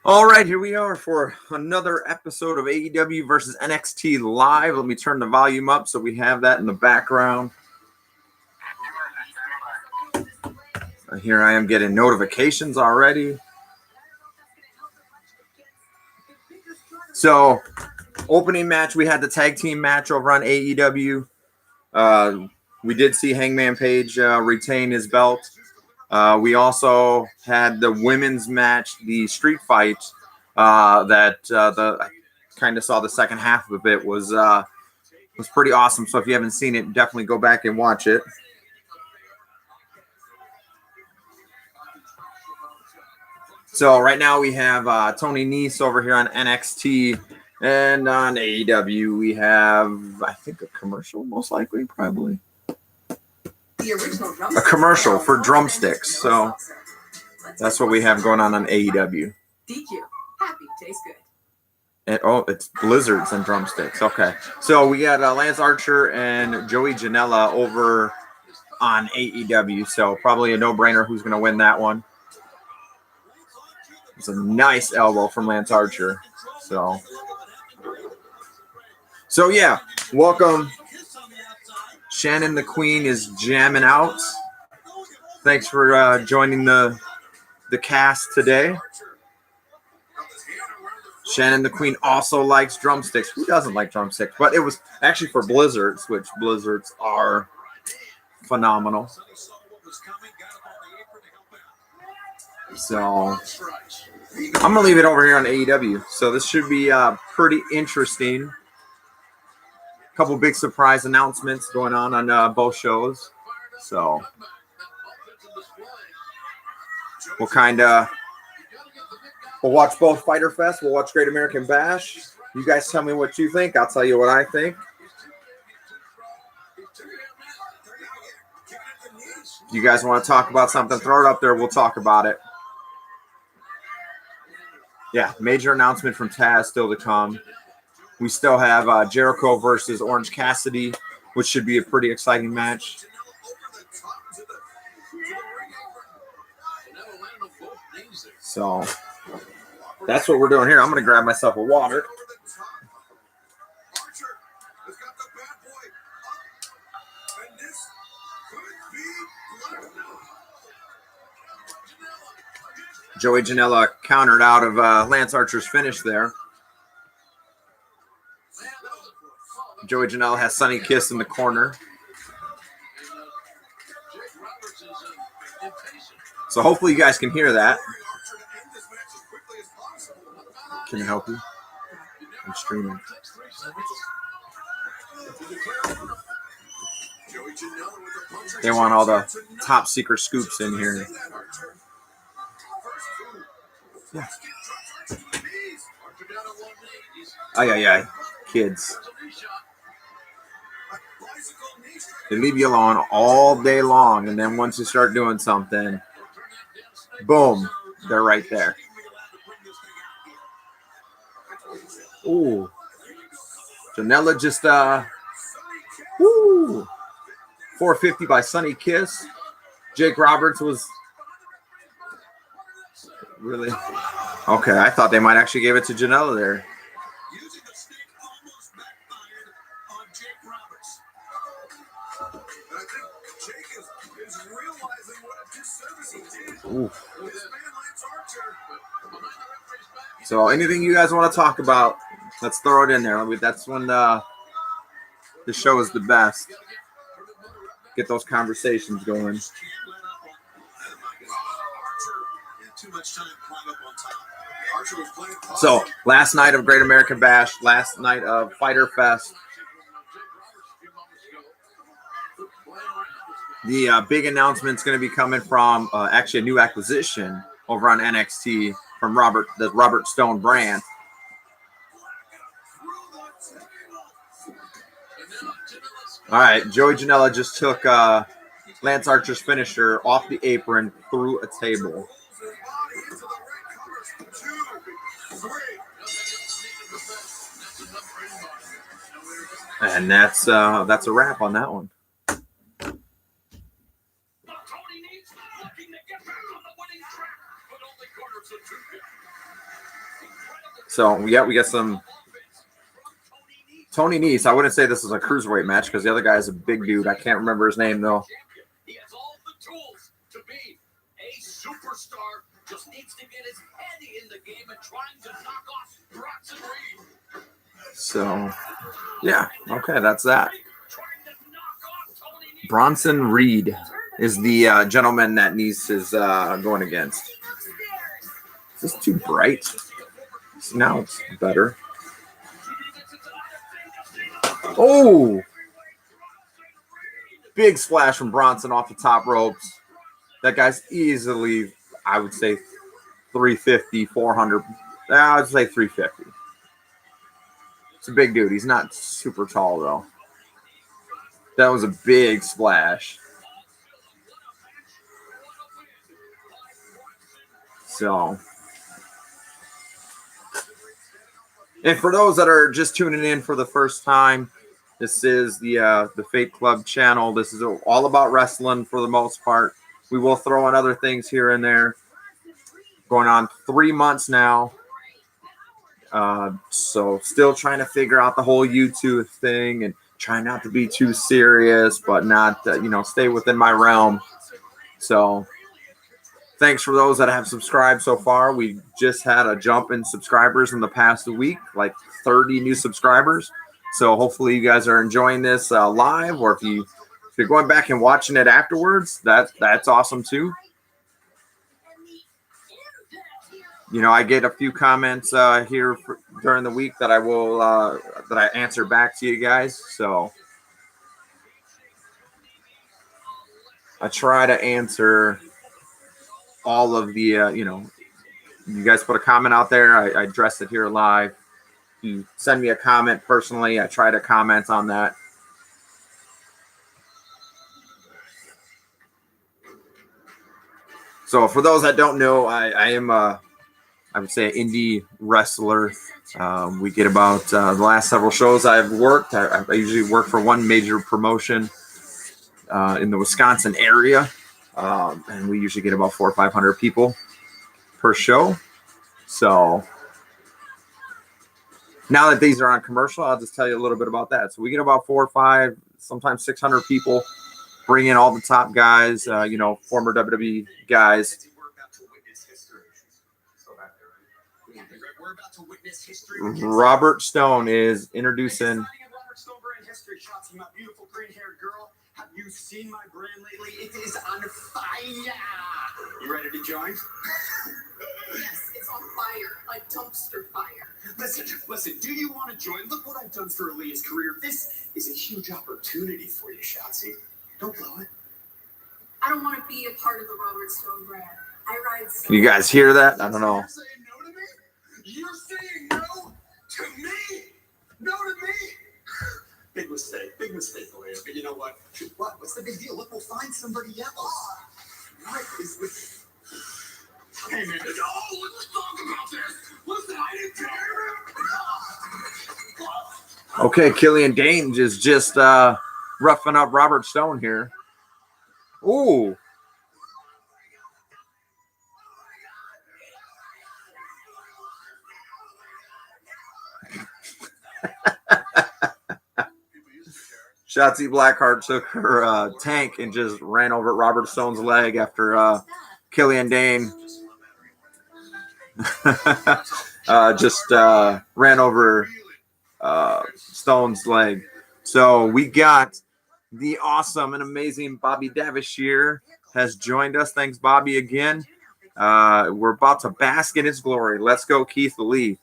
All right, here we are for another episode of AEW versus NXT Live. Let me turn the volume up so we have that in the background. Here I am getting notifications already. So, opening match, we had the tag team match over on AEW. We did see Hangman Page retain his belt. We also had the women's match, the street fight, I kind of saw the second half of it was pretty awesome. So if you haven't seen it, definitely go back and watch it. So right now we have Tony Nese over here on NXT, and on AEW we have, I think, a commercial, most likely, probably. A commercial for drumsticks. So that's what we have going on AEW. DQ. Happy. Tastes good. And, it's blizzards and drumsticks. Okay. So we got Lance Archer and Joey Janela over on AEW. So probably a no-brainer who's going to win that one. It's a nice elbow from Lance Archer. So yeah, welcome. Shannon the Queen is jamming out. Thanks for joining the cast today. Shannon the Queen also likes drumsticks. Who doesn't like drumsticks? But it was actually for blizzards, which blizzards are phenomenal. So I'm going to leave it over here on AEW. So this should be pretty interesting. A couple big surprise announcements going on both shows. So we'll watch both Fyter Fest. We'll watch Great American Bash. You guys tell me what you think. I'll tell you what I think. If you guys want to talk about something, throw it up there. We'll talk about it. Yeah, major announcement from Taz still to come. We still have Jericho versus Orange Cassidy, which should be a pretty exciting match. So that's what we're doing here. I'm going to grab myself a water. Joey Janela countered out of Lance Archer's finish there. Joey Janela has Sunny Kiss in the corner. So hopefully you guys can hear that. Can I help you? I'm streaming. They want all the top secret scoops in here. Yeah. Ay. Kids. They leave you alone all day long, and then once you start doing something, boom, they're right there. Ooh. Janela just 450 by Sunny Kiss. Jake Roberts was really okay. I thought they might actually give it to Janela there. Ooh. So anything you guys want to talk about, let's throw it in there. That's when the show is the best. Get those conversations going. So last night of Great American Bash, last night of Fyter Fest. The big announcement is going to be coming from actually a new acquisition over on NXT from the Robert Stone brand. All right, Joey Janela just took Lance Archer's finisher off the apron through a table. And that's a wrap on that one. So, yeah, we got some Tony Nese. I wouldn't say this is a cruiserweight match because the other guy is a big dude. I can't remember his name, though. He has all the tools to be a superstar. Just needs to get his head in the game and trying to knock off Bronson Reed. So, yeah, okay, that's that. Bronson Reed is the gentleman that Nese is going against. Is this too bright? Now it's better. Oh! Big splash from Bronson off the top ropes. That guy's easily, I would say, 350, 400. I would say 350. It's a big dude. He's not super tall, though. That was a big splash. So, and for those that are just tuning in for the first time, this is the Fate Club channel. This is all about wrestling for the most part. We will throw in other things here and there. Going on 3 months now. So still trying to figure out the whole YouTube thing and trying not to be too serious, but not, stay within my realm. So thanks for those that have subscribed so far. We just had a jump in subscribers in the past week, like 30 new subscribers. So hopefully you guys are enjoying this live, or if you're going back and watching it afterwards, that's awesome too. I get a few comments here during the week that I will that I answer back to you guys. So I try to answer all of the you guys put a comment out there, I address it here live. You send me a comment personally, I try to comment on that. So for those that don't know, I am I would say an indie wrestler. We get about the last several shows I've worked. I usually work for one major promotion in the Wisconsin area. And we usually get about 400 or 500 people per show. So now that these are on commercial, I'll just tell you a little bit about that. So we get about 400 or 500, sometimes 600 people, bring in all the top guys, former WWE guys. Robert Stone is introducing. Have you seen my brand lately? It is on fire. You ready to join? Yes, it's on fire, like dumpster fire. Listen, do you want to join? Look what I've done for Aaliyah's career. This is a huge opportunity for you, Shotzi. Don't blow it. I don't want to be a part of the Robert Stone brand. I ride. Can you guys hear that? I don't know. You're saying no to me? No to me? Big mistake, Aaliyah. But you know what? What's the big deal? Look, we'll find somebody else. What is this? Hey, man. Oh, let's talk about this. Listen, I didn't care. Okay, Killian Dane is just roughing up Robert Stone here. Ooh. Shotzi Blackheart took her tank and just ran over Robert Stone's leg after Killian Dane just ran over Stone's leg. So we got the awesome and amazing Bobby Davishire has joined us. Thanks, Bobby, again. We're about to bask in his glory. Let's go, Keith Lee.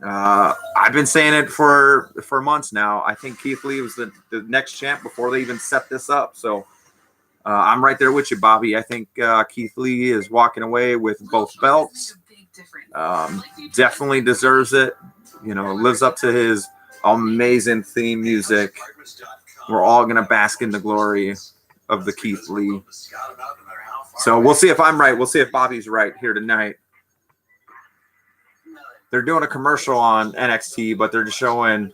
I've been saying it for months now. I think Keith Lee was the next champ before they even set this up. So I'm right there with you, Bobby. I think Keith Lee is walking away with both belts. Definitely deserves it. Lives up to his amazing theme music. We're all going to bask in the glory of the Keith Lee. So we'll see if I'm right. We'll see if Bobby's right here tonight. They're doing a commercial on NXT, but they're just showing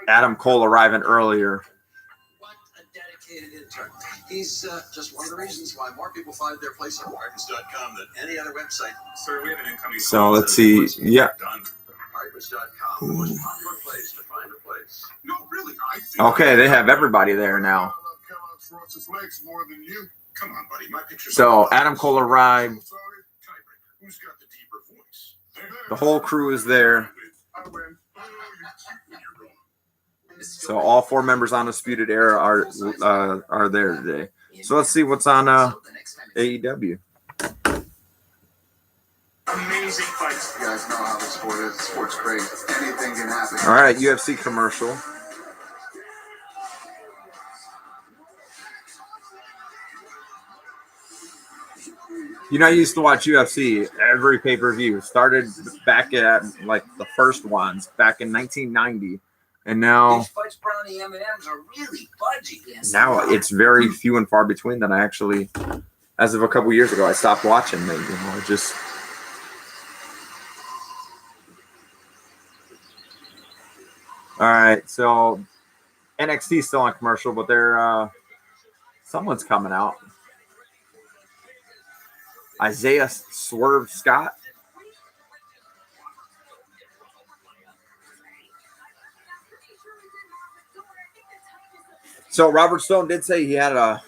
Adam Cole arriving earlier. What a dedicated intern. He's just one of the reasons why more people find their place on Martins.com than any other website. Sir, we have an incoming. So let's see. Yeah. Martins.com, the most popular place to find a place. No, really. Okay, they have everybody there now. Come on, buddy. My picture. So Adam Cole arrived. Who's got the deeper voice? The whole crew is there. So all 4 members on Undisputed Era are there today. So let's see what's on AEW. Amazing fights. You guys know how the sport is. The sport's great. Anything can happen. All right, UFC commercial. You know, I used to watch UFC every pay-per-view. Started back at like the first ones back in 1990, and now it's very few and far between that I actually, as of a couple years ago, I stopped watching them. You know, just. All right, so NXT is still on commercial, but they're someone's coming out. Isaiah Swerve Scott. So Robert Stone did say he had a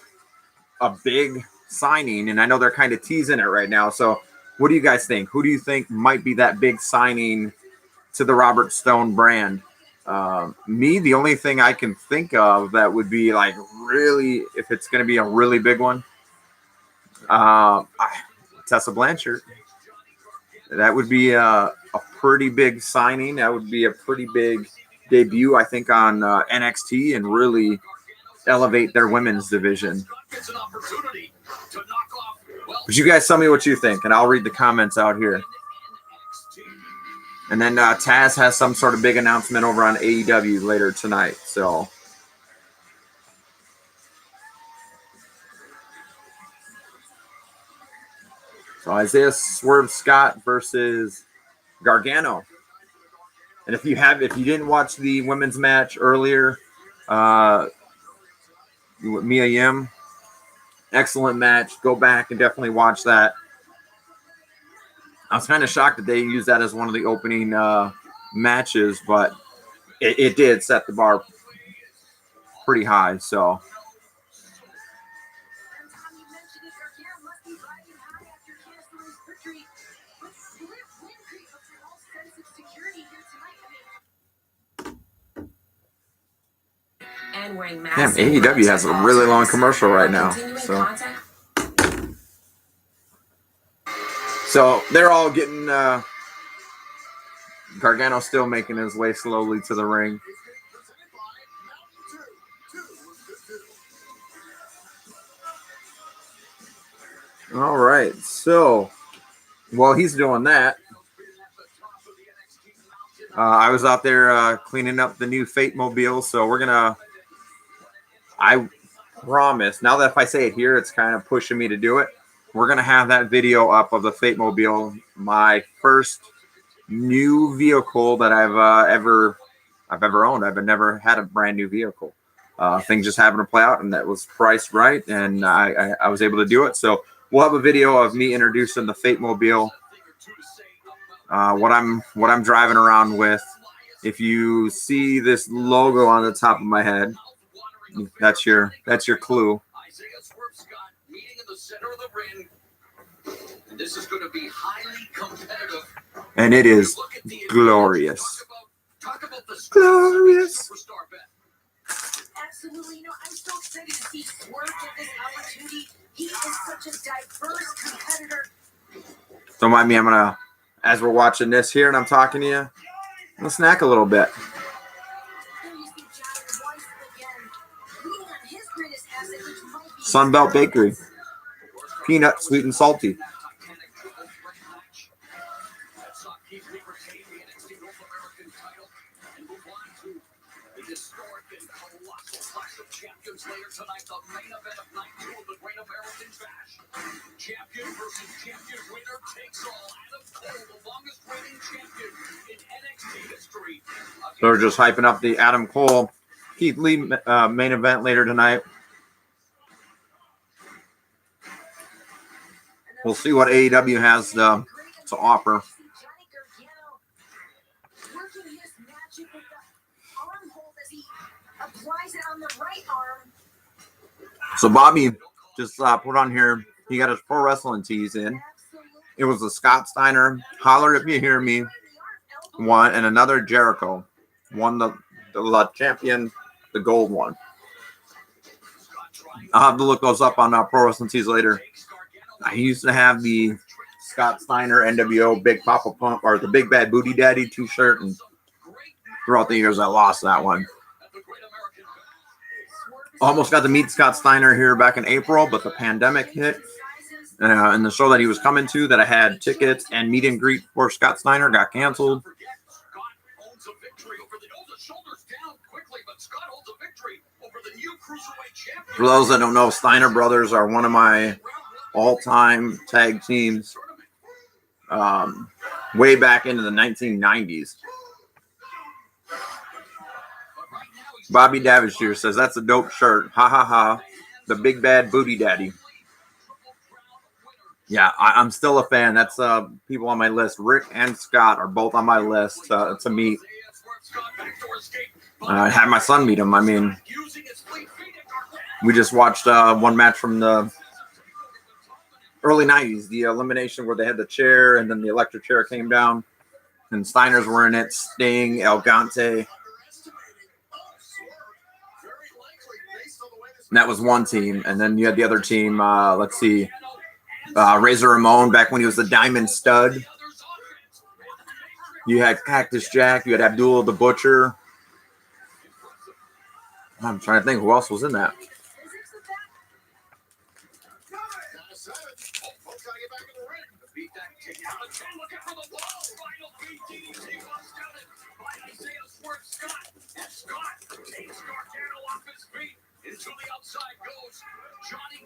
big signing, and I know they're kind of teasing it right now. So what do you guys think? Who do you think might be that big signing to the Robert Stone brand? Me, the only thing I can think of that would be like really, if it's going to be a really big one, Tessa Blanchard. That would be a pretty big signing. That would be a pretty big debut, I think, on NXT and really elevate their women's division. But you guys tell me what you think, and I'll read the comments out here. And then Taz has some sort of big announcement over on AEW later tonight. So Isaiah Swerve Scott versus Gargano. And if you didn't watch the women's match earlier, with Mia Yim, excellent match. Go back and definitely watch that. I was kind of shocked that they used that as one of the opening matches, but it did set the bar pretty high. So. Damn, AEW has a really long commercial right now. So they're all getting Gargano still making his way slowly to the ring. All right, so while he's doing that, I was out there cleaning up the new Fate Mobile, so we're gonna. I promise. Now that if I say it here, it's kind of pushing me to do it. We're gonna have that video up of the Fate Mobile, my first new vehicle that I've ever owned. I've never had a brand new vehicle. Things just happened to play out, and that was priced right, and I was able to do it. So we'll have a video of me introducing the Fate Mobile. What I'm driving around with. If you see this logo on the top of my head, that's your clue. This is going to be highly competitive. And it is glorious. Glorious. Absolutely. I'm so excited to see Swerve get this opportunity. He is such a diverse competitor. Don't mind me. I'm going to, as we're watching this here and I'm talking to you, I'm going to snack a little bit. Sunbelt Bakery. Peanut, sweet and salty. Champion versus champion, winner takes all. Adam Cole, the longest reigning champion in NXT history. They're just hyping up the Adam Cole Keith Lee main event later tonight. we'll see what AEW has to offer. Working his magic with the arm hold as he applies it on the right arm. So Bobby just put on here, he got his pro wrestling tees in. It was a Scott Steiner, Holler If You Hear Me one, and another Jericho. Won the champion, the gold one. I'll have to look those up on Pro Wrestling Tees later. I used to have the Scott Steiner NWO Big Papa Pump, or the Big Bad Booty Daddy t-shirt, and throughout the years I lost that one. Almost got to meet Scott Steiner here back in April, but the pandemic hit. And the show that he was coming to, that I had tickets and meet and greet for Scott Steiner, got canceled. For those that don't know, Steiner Brothers are one of my all-time tag teams way back into the 1990s. Bobby Davishire says, that's a dope shirt. Ha ha ha. The Big Bad Booty Daddy. Yeah, I'm still a fan. That's people on my list. Rick and Scott are both on my list to meet. I had my son meet him. I mean, we just watched one match from the early 90s, the elimination where they had the chair and then the electric chair came down. And Steiners were in it. Sting, El Gante. And that was one team. And then you had the other team, let's see, Razor Ramon back when he was the Diamond Stud. You had Cactus Jack. You had Abdullah the Butcher. I'm trying to think who else was in that.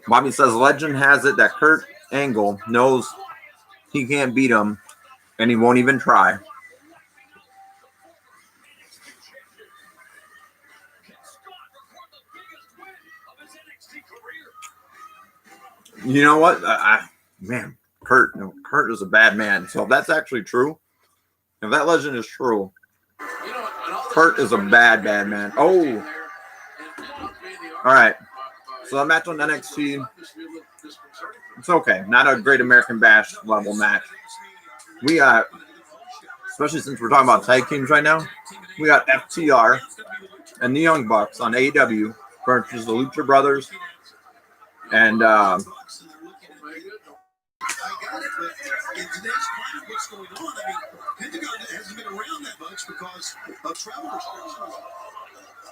Bobby says, legend has it that Kurt Angle knows he can't beat him, and he won't even try. You know what? Man, Kurt is a bad man. So if that's actually true, if that legend is true, Kurt is a bad man. Oh, all right. So that match on NXT, it's okay. Not a Great American Bash level match. We got, especially since we're talking about tag teams right now, we got FTR and the Young Bucks on AEW versus the Lucha Brothers. And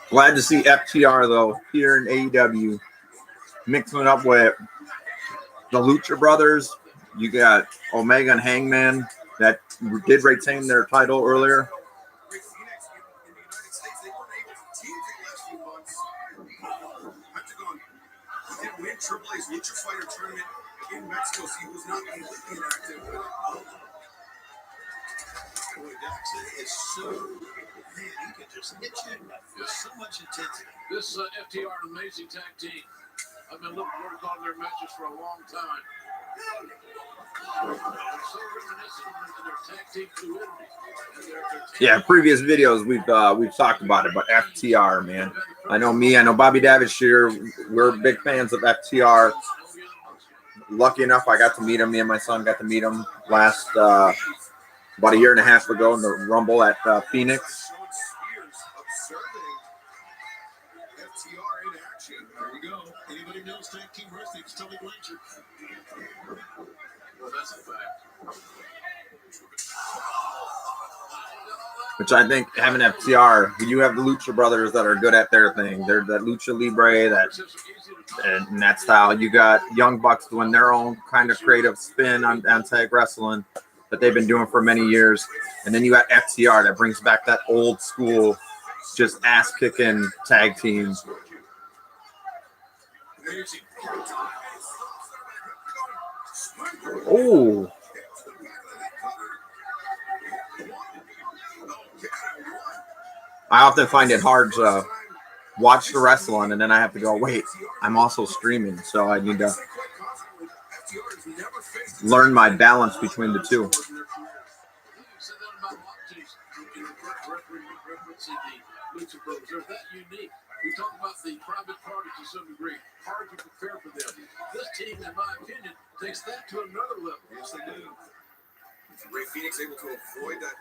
glad to see FTR though here in AEW, mixing it up with the Lucha Brothers. You got Omega and Hangman that did retain their title earlier. Triple A's Lucha Fyter tournament in Mexico, so he was not completely inactive. Boy, Dax is so, man, he can just hit you with so much intensity. This FTR an amazing tag team. I've been looking forward to calling their matches for a long time. They're so reminiscent of their tag team fluidity. Yeah, previous videos we've talked about it, but FTR, man. I know Bobby Davishire. We're big fans of FTR. Lucky enough, I got to meet him. Me and my son got to meet him last about a year and a half ago in the Rumble at Phoenix. FTR in action. There we go. Anybody knows tag team wrestling? Tell me, Blanchard. Well, that's a fact. Which I think having FTR, you have the Lucha Brothers that are good at their thing. They're that Lucha Libre, and that style. You got Young Bucks doing their own kind of creative spin on tag wrestling that they've been doing for many years. And then you got FTR that brings back that old school, just ass-kicking tag team. Oh. I often find it hard to watch the wrestling, and then I have to go, wait, I'm also streaming, so I need to learn my balance between the two. They're that unique. We talk about the private parties to some degree. Hard to prepare for them. This team, in my opinion, takes that to another level. Yes, they do. Ray Phoenix able to avoid that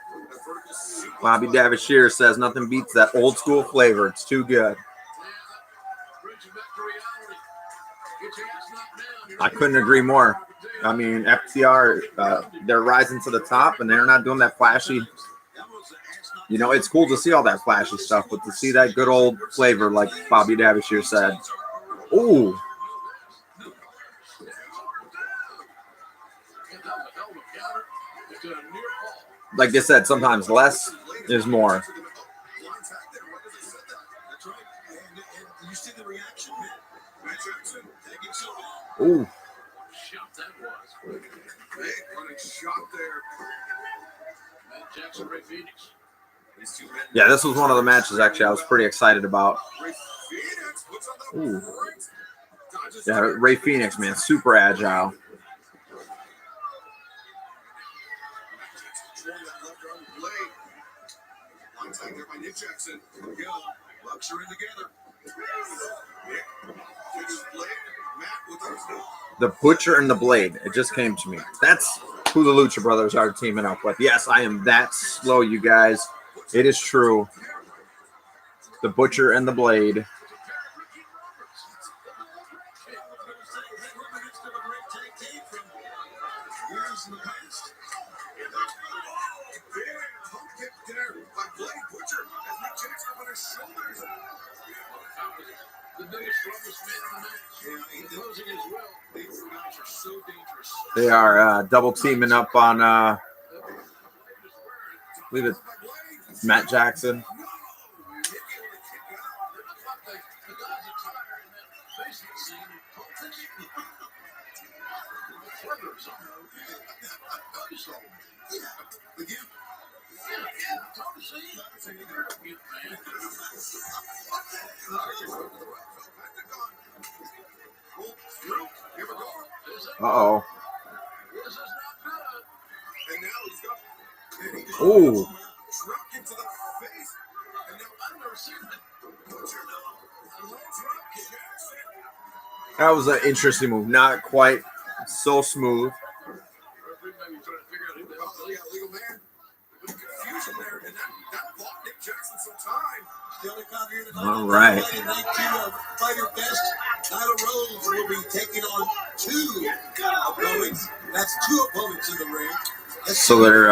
vertical suplex. Bobby Davishir says nothing beats that old school flavor. It's too good. Brings you back to reality. Get your ass knocked down. I couldn't agree more. I mean, FTR, they're rising to the top, and they're not doing that flashy. You know, it's cool to see all that flashy stuff, but to see that good old flavor, like Bobby Davishir said. Ooh. Like I said, sometimes less is more. You see the reaction? Ooh. Shot that was. Big running shot there. Matt Jackson, Ray Phoenix. These two men. Yeah, this was one of the matches, actually, I was pretty excited about. Ray Phoenix puts on the Ooh. right. Dodges Yeah, Ray Phoenix, man, super agile. Controlling that left arm blade. One tag there by Nick Jackson. Go. Bucks are in together. Nick takes blade. Matt with his The Butcher and the Blade. It just came to me. That's who the Lucha Brothers are teaming up with. Yes, I am that slow, you guys. It is true. The Butcher and the Blade. The biggest, strongest man on the match. Closing as well. These guys are so dangerous. They are double teaming up on, I believe it's Matt Jackson. Uh-oh. And now he's got Ooh. drop into the face. And now I've never seen that. That was an interesting move. Not quite so smooth. Legal man. With confusion there, and that bought Nick Jackson some time. Still to come here tonight. All right. Night 2 of Fyter Fest. Nyla Rose will be taking on two opponents. That's two opponents in the ring. So they're,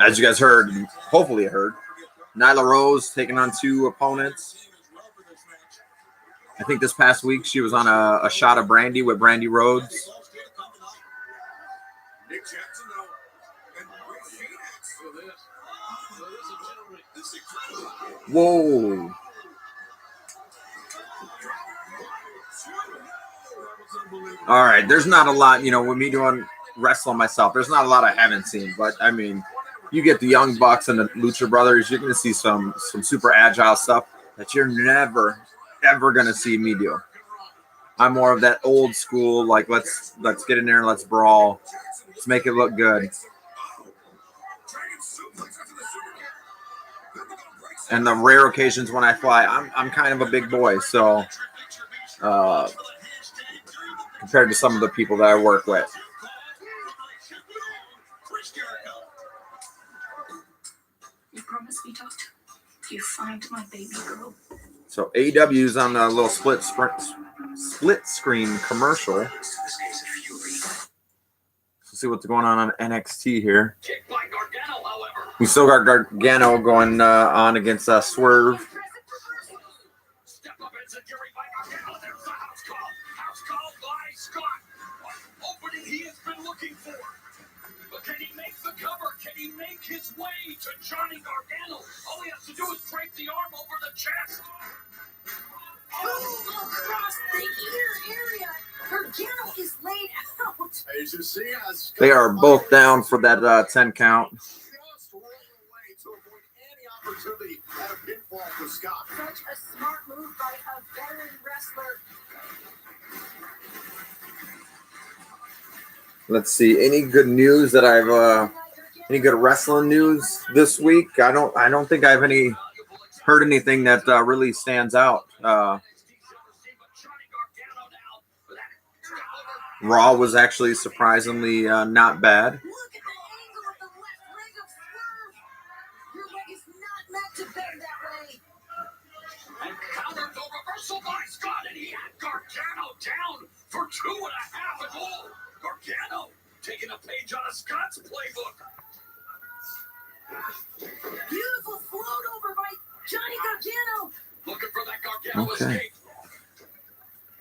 as you guys heard, hopefully heard, Nyla Rose taking on two opponents. I think this past week she was on a shot of brandy with Brandy Rhodes. Nick Jackson, though, and Ray Phoenix. This is incredible. Whoa. All right, there's not a lot, with me doing wrestling myself, there's not a lot I haven't seen. But, I mean, you get the Young Bucks and the Lucha Brothers, you're going to see some super agile stuff that you're never, ever going to see me do. I'm more of that old school, like, let's get in there and let's brawl. Let's make it look good. And the rare occasions when I fly, I'm kind of a big boy, so compared to some of the people that I work with. You promised me, Doctor. You find my baby girl. So AEW's on a little split screen commercial. Let's see what's going on NXT here. We still got Gargano going on against Swerve. Step up and security by Gargano. There's the house call. House call by Scott. Opening he has been looking for. But can he make the cover? Can he make his way to Johnny Gargano? All he has to do is drape the arm over the chest. Across the ear area. Gargano is laid out. As you see, They are both down for that 10 count. just rolling away to avoid any opportunity at a pinfall for Scott. Such a smart move by a veteran wrestler. Let's see. Any good news that any good wrestling news this week? I don't think I've heard anything that really stands out. Raw was actually surprisingly not bad. Look at the angle of the left leg of Swerve. Your leg is not meant to bend that way. And countered the reversal by Scott, and he had Gargano down for 2.5 and all. Gargano taking a page out of Scott's playbook. Beautiful float over by Johnny Gargano. Looking for that Gargano Okay. escape.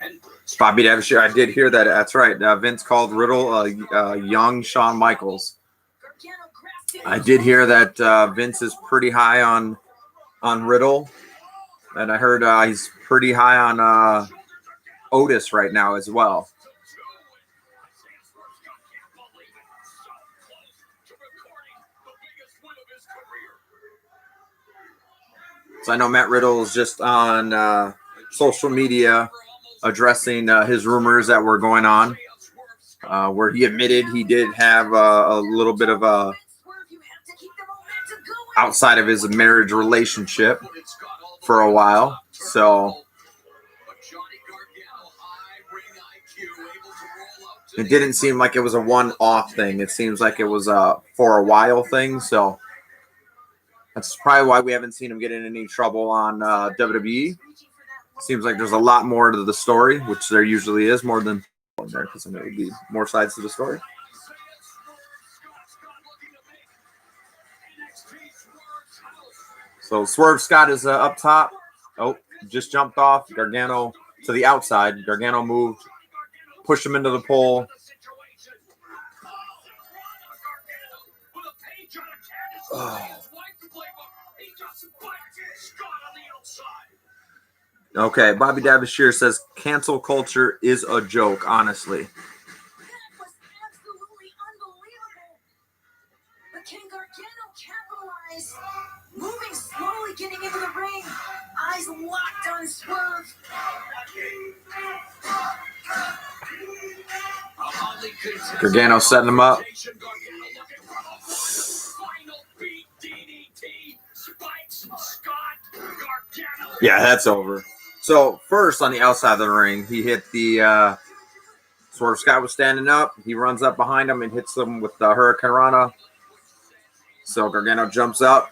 And Bobby Davishire, I did hear that. That's right. Vince called Riddle young Shawn Michaels. Gargano grasped it. I did hear that Vince is pretty high on Riddle, and I heard he's pretty high on Otis right now as well. So I know Matt Riddle is just on social media addressing his rumors that were going on, where he admitted he did have a little bit of a Swerve, you have to keep the momentum going. outside of his marriage relationship for a while. So it didn't seem like it was a one-off thing. It seems like it was for a while thing. So that's probably why we haven't seen him get in any trouble on WWE. Seems like there's a lot more to the story, which there usually is, more than in there, because there would be more sides to the story. So Swerve Scott is up top. Oh, just jumped off. Gargano to the outside. Gargano moved, pushed him into the pole. Okay, Bobby Davishire says cancel culture is a joke, honestly. That was absolutely unbelievable. But can Gargano capitalize? Moving slowly, getting into the ring. Eyes locked on Swerve. Gargano setting him up. Yeah, that's over. So first on the outside of the ring, he hit the Swerve Scott was standing up. He runs up behind him and hits him with the Hurricane Rana. So Gargano jumps up,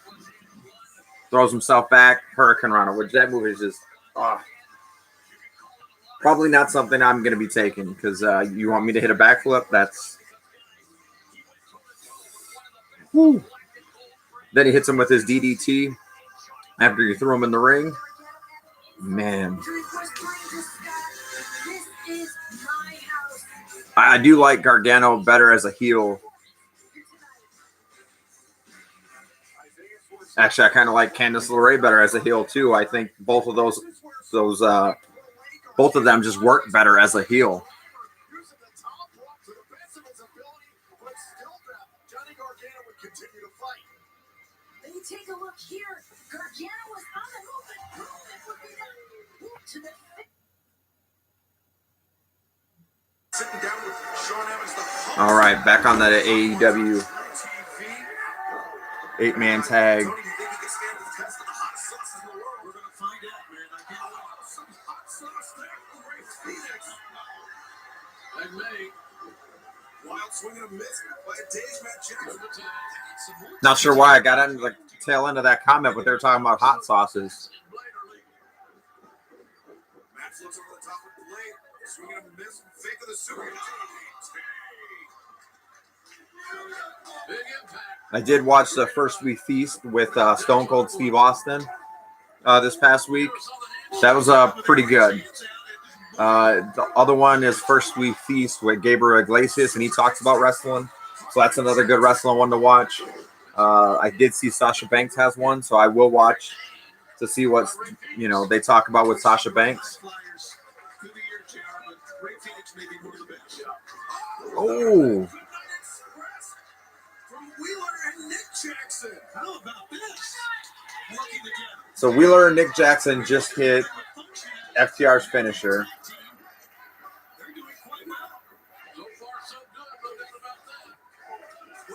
throws himself back, Hurricane Rana, which that move is just probably not something I'm going to be taking, because you want me to hit a backflip? That's... Whew. Then he hits him with his DDT after you threw him in the ring. Man. This is my house. I do like Gargano better as a heel. Actually, I kind of like Candice LeRae better as a heel too. I think both of both of them just work better as a heel. Then you take a look here. Gargano was on the move. It would be that move to the Sitting down with Sean Evans, the All right, back on the AEW 8-man tag. Tony, do you think he can stand the test of the hot sauce in the world? We're going to find out, man. I can't some hot sauce there from Ray Phoenix. And May, Wild swing and a miss by a dazed Matt Jackson. Not sure why I got into the tail end of that comment, but they were talking about hot sauces. Matt flips over the top of the blade, swinging and a miss, fake of the super. big impact. I did watch the First We Feast with Stone Cold Steve Austin this past week. That was pretty good. The other one is First We Feast with Gabriel Iglesias, and he talks about wrestling. So that's another good wrestling one to watch. I did see Sasha Banks has one, so I will watch to see what they talk about with Sasha Banks. Oh, so Wheeler and Nick Jackson just hit FTR's finisher.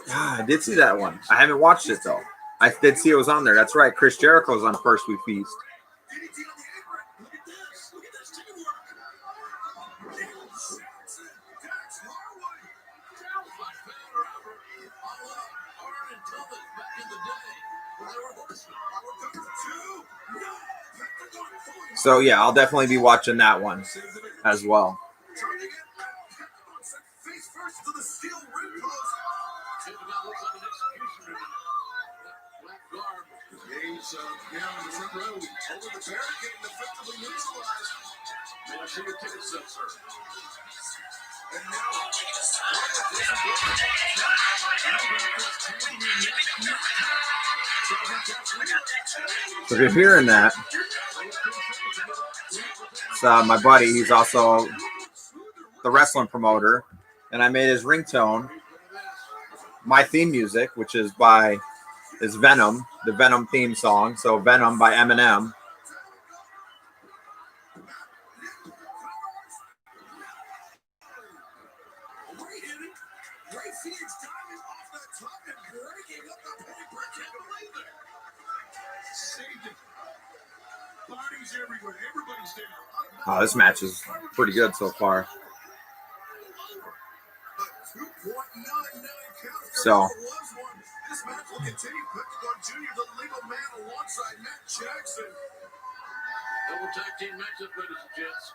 Ah, I did see that one. I haven't watched it though. I did see it was on there. That's right. Chris Jericho's on First We Feast. So yeah, I'll definitely be watching that one as well. So if you're hearing that, it's my buddy. He's also the wrestling promoter, and I made his ringtone my theme music, which is Venom, the Venom theme song. So Venom by Eminem. Oh, this match is pretty good so far. So, this match will continue. Pentagon Jr., the legal man, alongside Matt Jackson. Double tag team matchup, ladies and gents.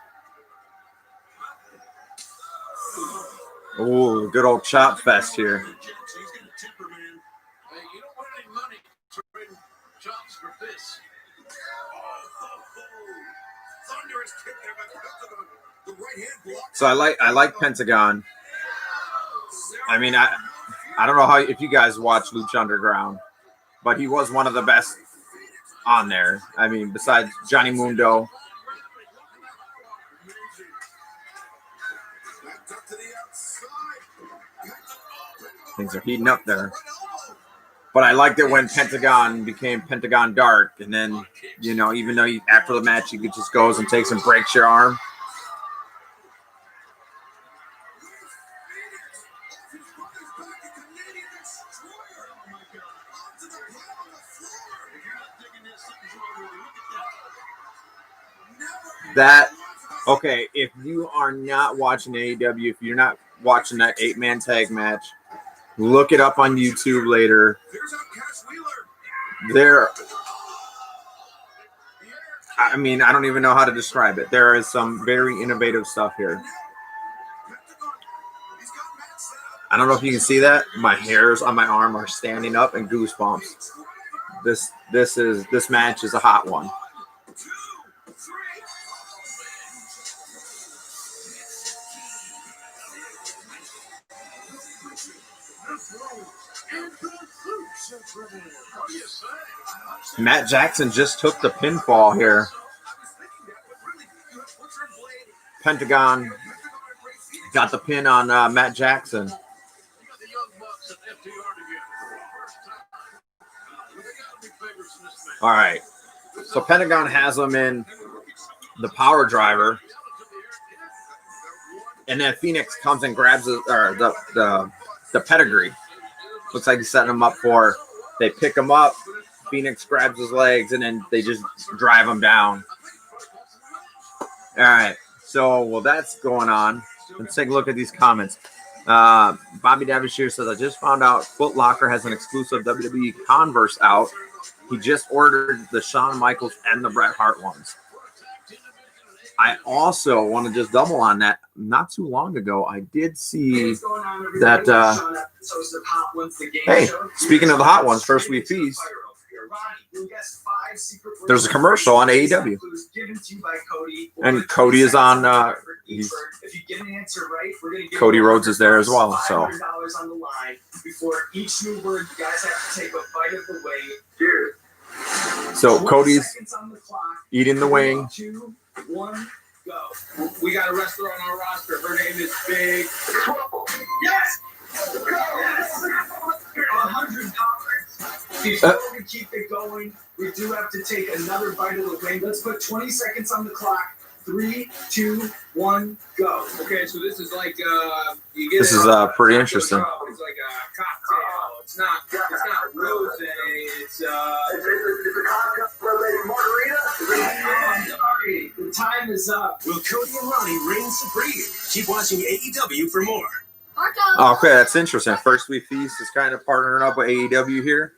Oh, good old chop fest here. Hey, you don't win any money trading chops for this. Thunderous kick there by Pentagon. The right hand block. So I like Pentagon. I mean, I don't know if you guys watch Lucha Underground, but he was one of the best on there. I mean, besides Johnny Mundo. Things are heating up there. But I liked it when Pentagon became Pentagon Dark. And then, you know, even though after the match, he just goes and takes and breaks your arm. Okay, if you are not watching AEW, if you're not watching that 8-man tag match, look it up on YouTube later. I mean, I don't even know how to describe it. There is some very innovative stuff here. I don't know if you can see that. My hairs on my arm are standing up and goosebumps. This match is a hot one. Matt Jackson just took the pinfall here. Pentagon got the pin on Matt Jackson. All right. So Pentagon has him in the power driver. And then Phoenix comes and grabs the pedigree. Looks like he's setting him up for. They pick him up. Phoenix grabs his legs, and then they just drive him down. All right. So, well, that's going on. Let's take a look at these comments. Bobby Davishir says, I just found out Foot Locker has an exclusive WWE Converse out. He just ordered the Shawn Michaels and the Bret Hart ones. I also want to just double on that. Not too long ago, I did see that. Hey, speaking of the hot ones, First We Feast. There's a commercial on AEW, and Cody is on. Cody Rhodes is there as well. So. So Cody's eating the wing. 2, 1, go. We got a wrestler on our roster. Her name is Big Trouble. Yes! Yes! $100. Before we keep it going, we do have to take another bite of the wing. Let's put 20 seconds on the clock. 3, 2, 1, go. Okay, so this is like you get. This is pretty interesting. It's like a cocktail. It's a cocktail related margarita. The time is up. Will Cody and Ronnie reign supreme? Keep watching AEW for more. Okay, that's interesting. First We Feast is kind of partnering up with AEW here.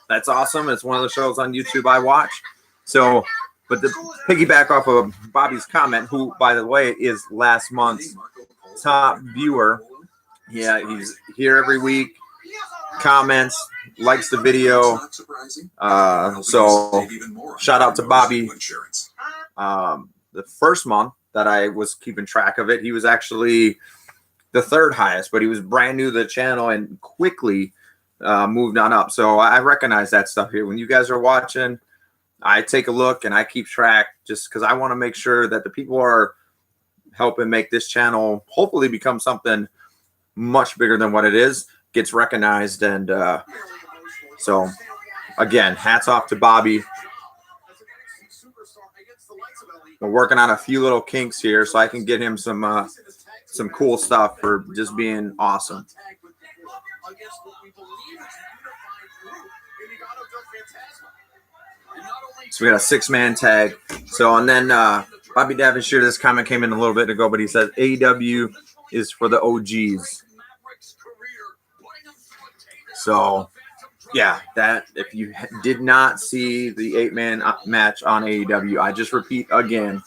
That's awesome. It's one of the shows on YouTube I watch. So, but to piggyback off of Bobby's comment, who, by the way, is last month's top viewer. Yeah, he's here every week, comments, likes the video. So shout out to Bobby. The first month that I was keeping track of it, he was actually the third highest, but he was brand new to the channel and quickly moved on up. So I recognize that stuff here. When you guys are watching, I take a look and I keep track just because I want to make sure that the people are helping make this channel hopefully become something much bigger than what it is, gets recognized. And so, again, hats off to Bobby. We're working on a few little kinks here so I can get him some cool stuff for just being awesome. So we got a 6-man tag. So, and then Bobby Devonshire, this comment came in a little bit ago, but he said AEW is for the OGs. So, yeah, that if you did not see the 8-man match on AEW, I just repeat again,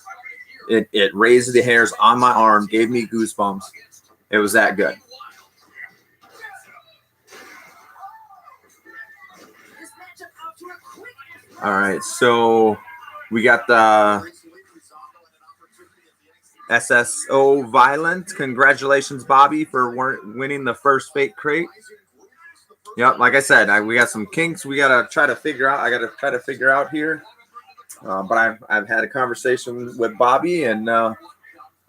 it raised the hairs on my arm, gave me goosebumps. It was that good. All right, so we got the SSO Violent. Congratulations, Bobby, for winning the first fake crate. Yep, like I said, we got some kinks we gotta try to figure out. I gotta try to figure out here. But I've had a conversation with Bobby, and I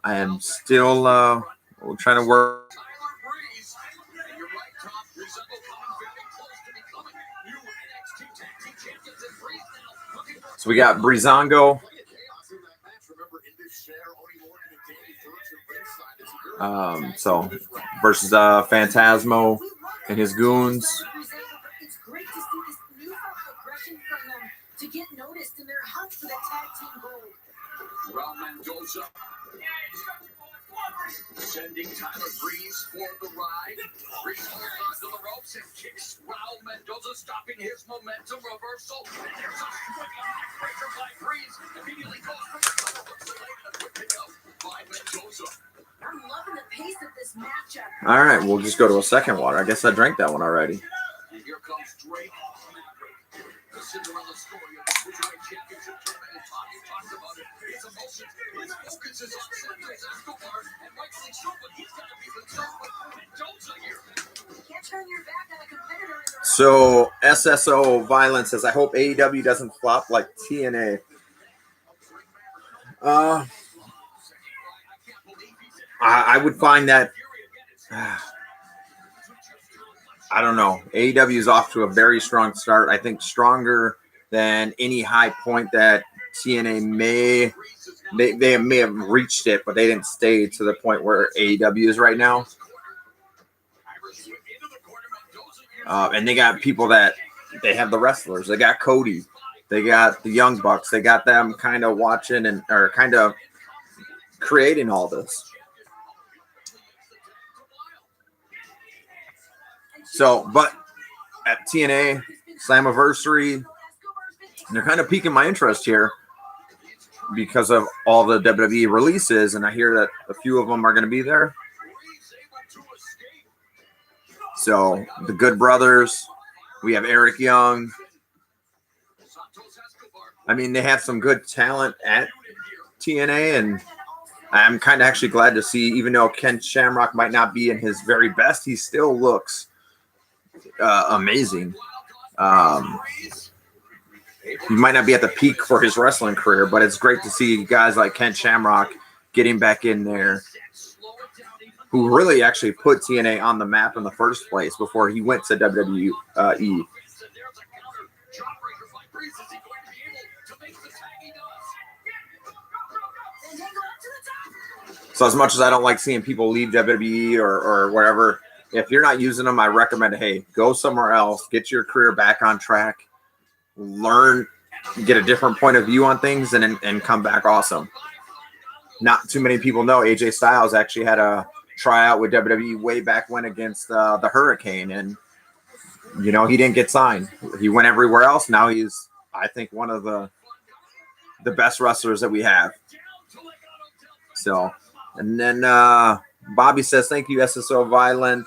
am still trying to work. So we got Breezango. So versus Phantasmo and his goons. It's great to see this newfound aggression from them to get noticed in their hunt for the tag team gold. Raul Mendoza sending Tyler Breeze for the ride. Breeze holds onto the ropes and kicks Raul Mendoza, stopping his momentum reversal. And there's a swinging neckbreaker by Breeze. Immediately goes for the cover. Looks like a quick pickup by Mendoza. I'm loving the pace of this matchup. All right, we'll just go to a second water. I guess I drank that one already. And here comes Drake. The Cinderella story of the Cruiserweight Championship tournament. And Tommy talked about it. His emotions, his focus is on Santos Escobar. And rightfully so, but he's got to be concerned with Mendoza here. You can't turn your back on a competitor in the So SSO Violence says, I hope AEW doesn't flop like TNA. I would find that I don't know. AEW is off to a very strong start. I think stronger than any high point that TNA may have reached it, but they didn't stay to the point where AEW is right now. And they got people that they have the wrestlers. They got Cody. They got the Young Bucks. They got them kind of watching or kind of creating all this. So, but at TNA, Slammiversary, they're kind of piquing my interest here because of all the WWE releases, and I hear that a few of them are going to be there. So, the Good Brothers, we have Eric Young. I mean, they have some good talent at TNA, and I'm kind of actually glad to see, even though Ken Shamrock might not be in his very best, he still looks amazing. He might not be at the peak for his wrestling career, but it's great to see guys like Ken Shamrock getting back in there, who really actually put TNA on the map in the first place before he went to WWE. So as much as I don't like seeing people leave WWE or wherever, if you're not using them, I recommend, hey, go somewhere else, get your career back on track. learn, get a different point of view on things, and come back awesome. Not too many people know AJ Styles actually had a tryout with WWE way back when against the Hurricane, and you know, he didn't get signed. He went everywhere else. Now he's, I think, one of the best wrestlers that we have. So, and then Bobby says, "Thank you, SSO Violent.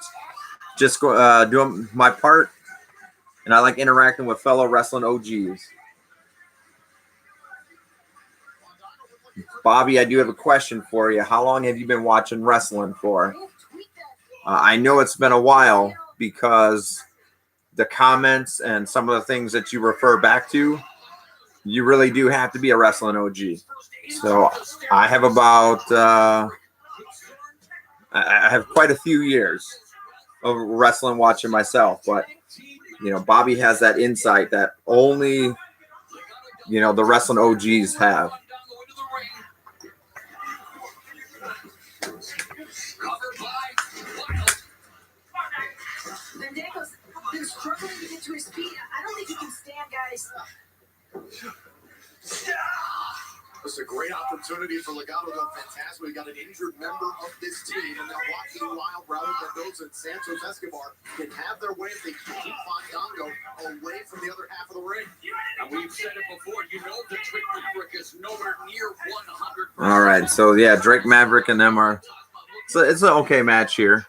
Just doing my part, and I like interacting with fellow wrestling OGs." Bobby, I do have a question for you. How long have you been watching wrestling for? I know it's been a while because the comments and some of the things that you refer back to, you really do have to be a wrestling OG. So I have about, I have quite a few years of wrestling watching myself, but you know, Bobby has that insight that only, you know, the wrestling OGs have. Vendego's been struggling to get to his feet. I don't think he can stand, guys. It's a great opportunity for Legado del Fantasma. We got an injured member of this team, and now Joaquin Wild, Raul Mendoza, and Santos Escobar can have their way if they keep Fandango away from the other half of the ring. And we've said it before, you know the Drake Maverick is nowhere near 100%. All right, so yeah, Drake Maverick and them are, so it's an okay match here.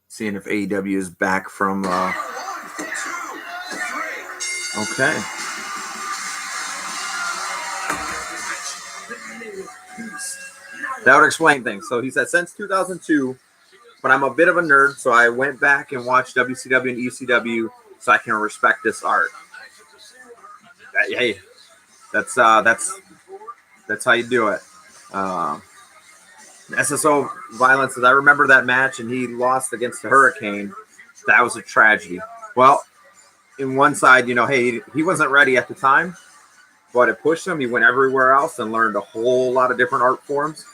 Seeing if AEW is back from okay. That would explain things. So he said since 2002, but I'm a bit of a nerd, so I went back and watched WCW and ECW so I can respect this art. Hey, that's how you do it. SSO Violence says, I remember that match and he lost against the Hurricane. That was a tragedy. Well, in one side, you know, hey, he wasn't ready at the time, but it pushed him. He went everywhere else and learned a whole lot of different art forms.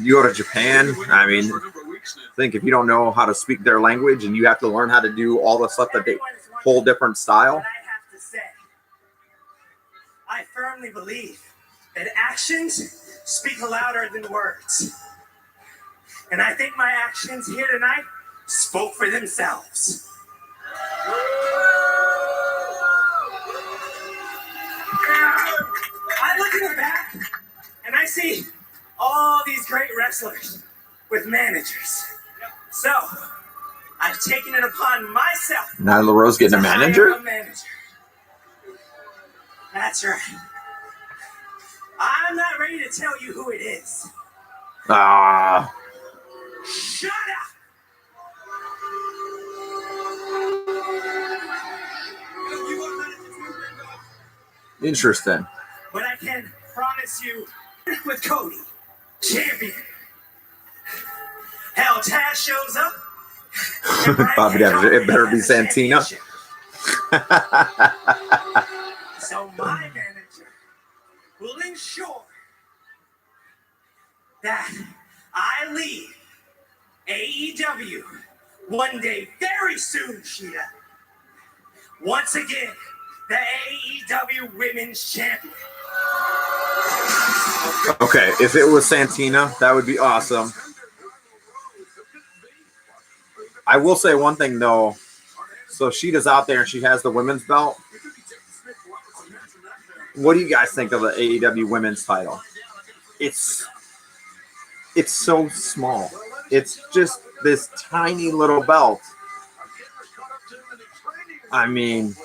You go to Japan, I mean, I think if you don't know how to speak their language and you have to learn how to do all the stuff that they whole different style. What I have to say, I firmly believe that actions speak louder than words. And I think my actions here tonight spoke for themselves. I look in the back and I see all these great wrestlers with managers. So I've taken it upon myself. Nyla Rose getting a manager? A manager. That's right. I'm not ready to tell you who it is. Ah. Shut up! Interesting. But I can promise you, with Cody, champion. Hell, Taz shows up. Bobby, it better be Santina. So my manager will ensure that I leave AEW one day very soon, Sheeta. Once again, the AEW Women's Champion. Okay, if it was Santina, that would be awesome. I will say one thing though. So Sheeta's out there and she has the women's belt. What do you guys think of the AEW women's title? It's so small. It's just this tiny little belt. I mean,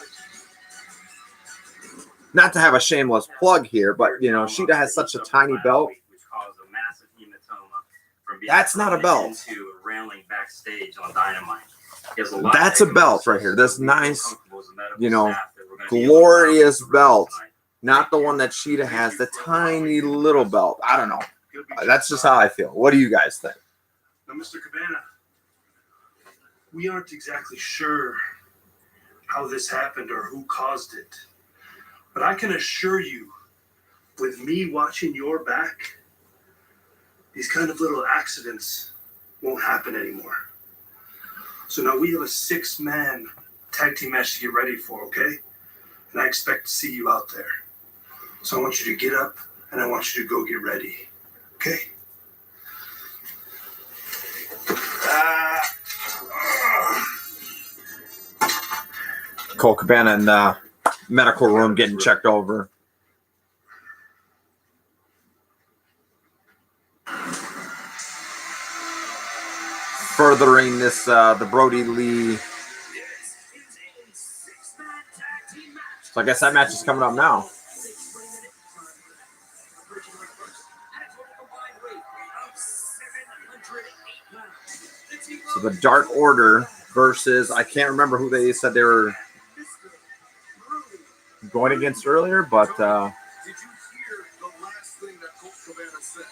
not to have a shameless plug here, but you know, Sheeta has such a tiny belt. That's not a belt. That's a belt right here. This nice, you know, glorious belt. Not the one that Sheeta has, the tiny little belt. I don't know. That's just how I feel. What do you guys think? Now, Mr. Cabana, we aren't exactly sure how this happened or who caused it. But I can assure you, with me watching your back, these kind of little accidents won't happen anymore. So now we have a 6-man tag team match to get ready for, okay? And I expect to see you out there. So I want you to get up and I want you to go get ready, okay? Colt Cabana in the medical room getting checked over. Furthering this, the Brody Lee. So I guess that match is coming up now. So the Dark Order versus, I can't remember who they said they were going against earlier, but Did you hear the last thing that Colt Cabana said?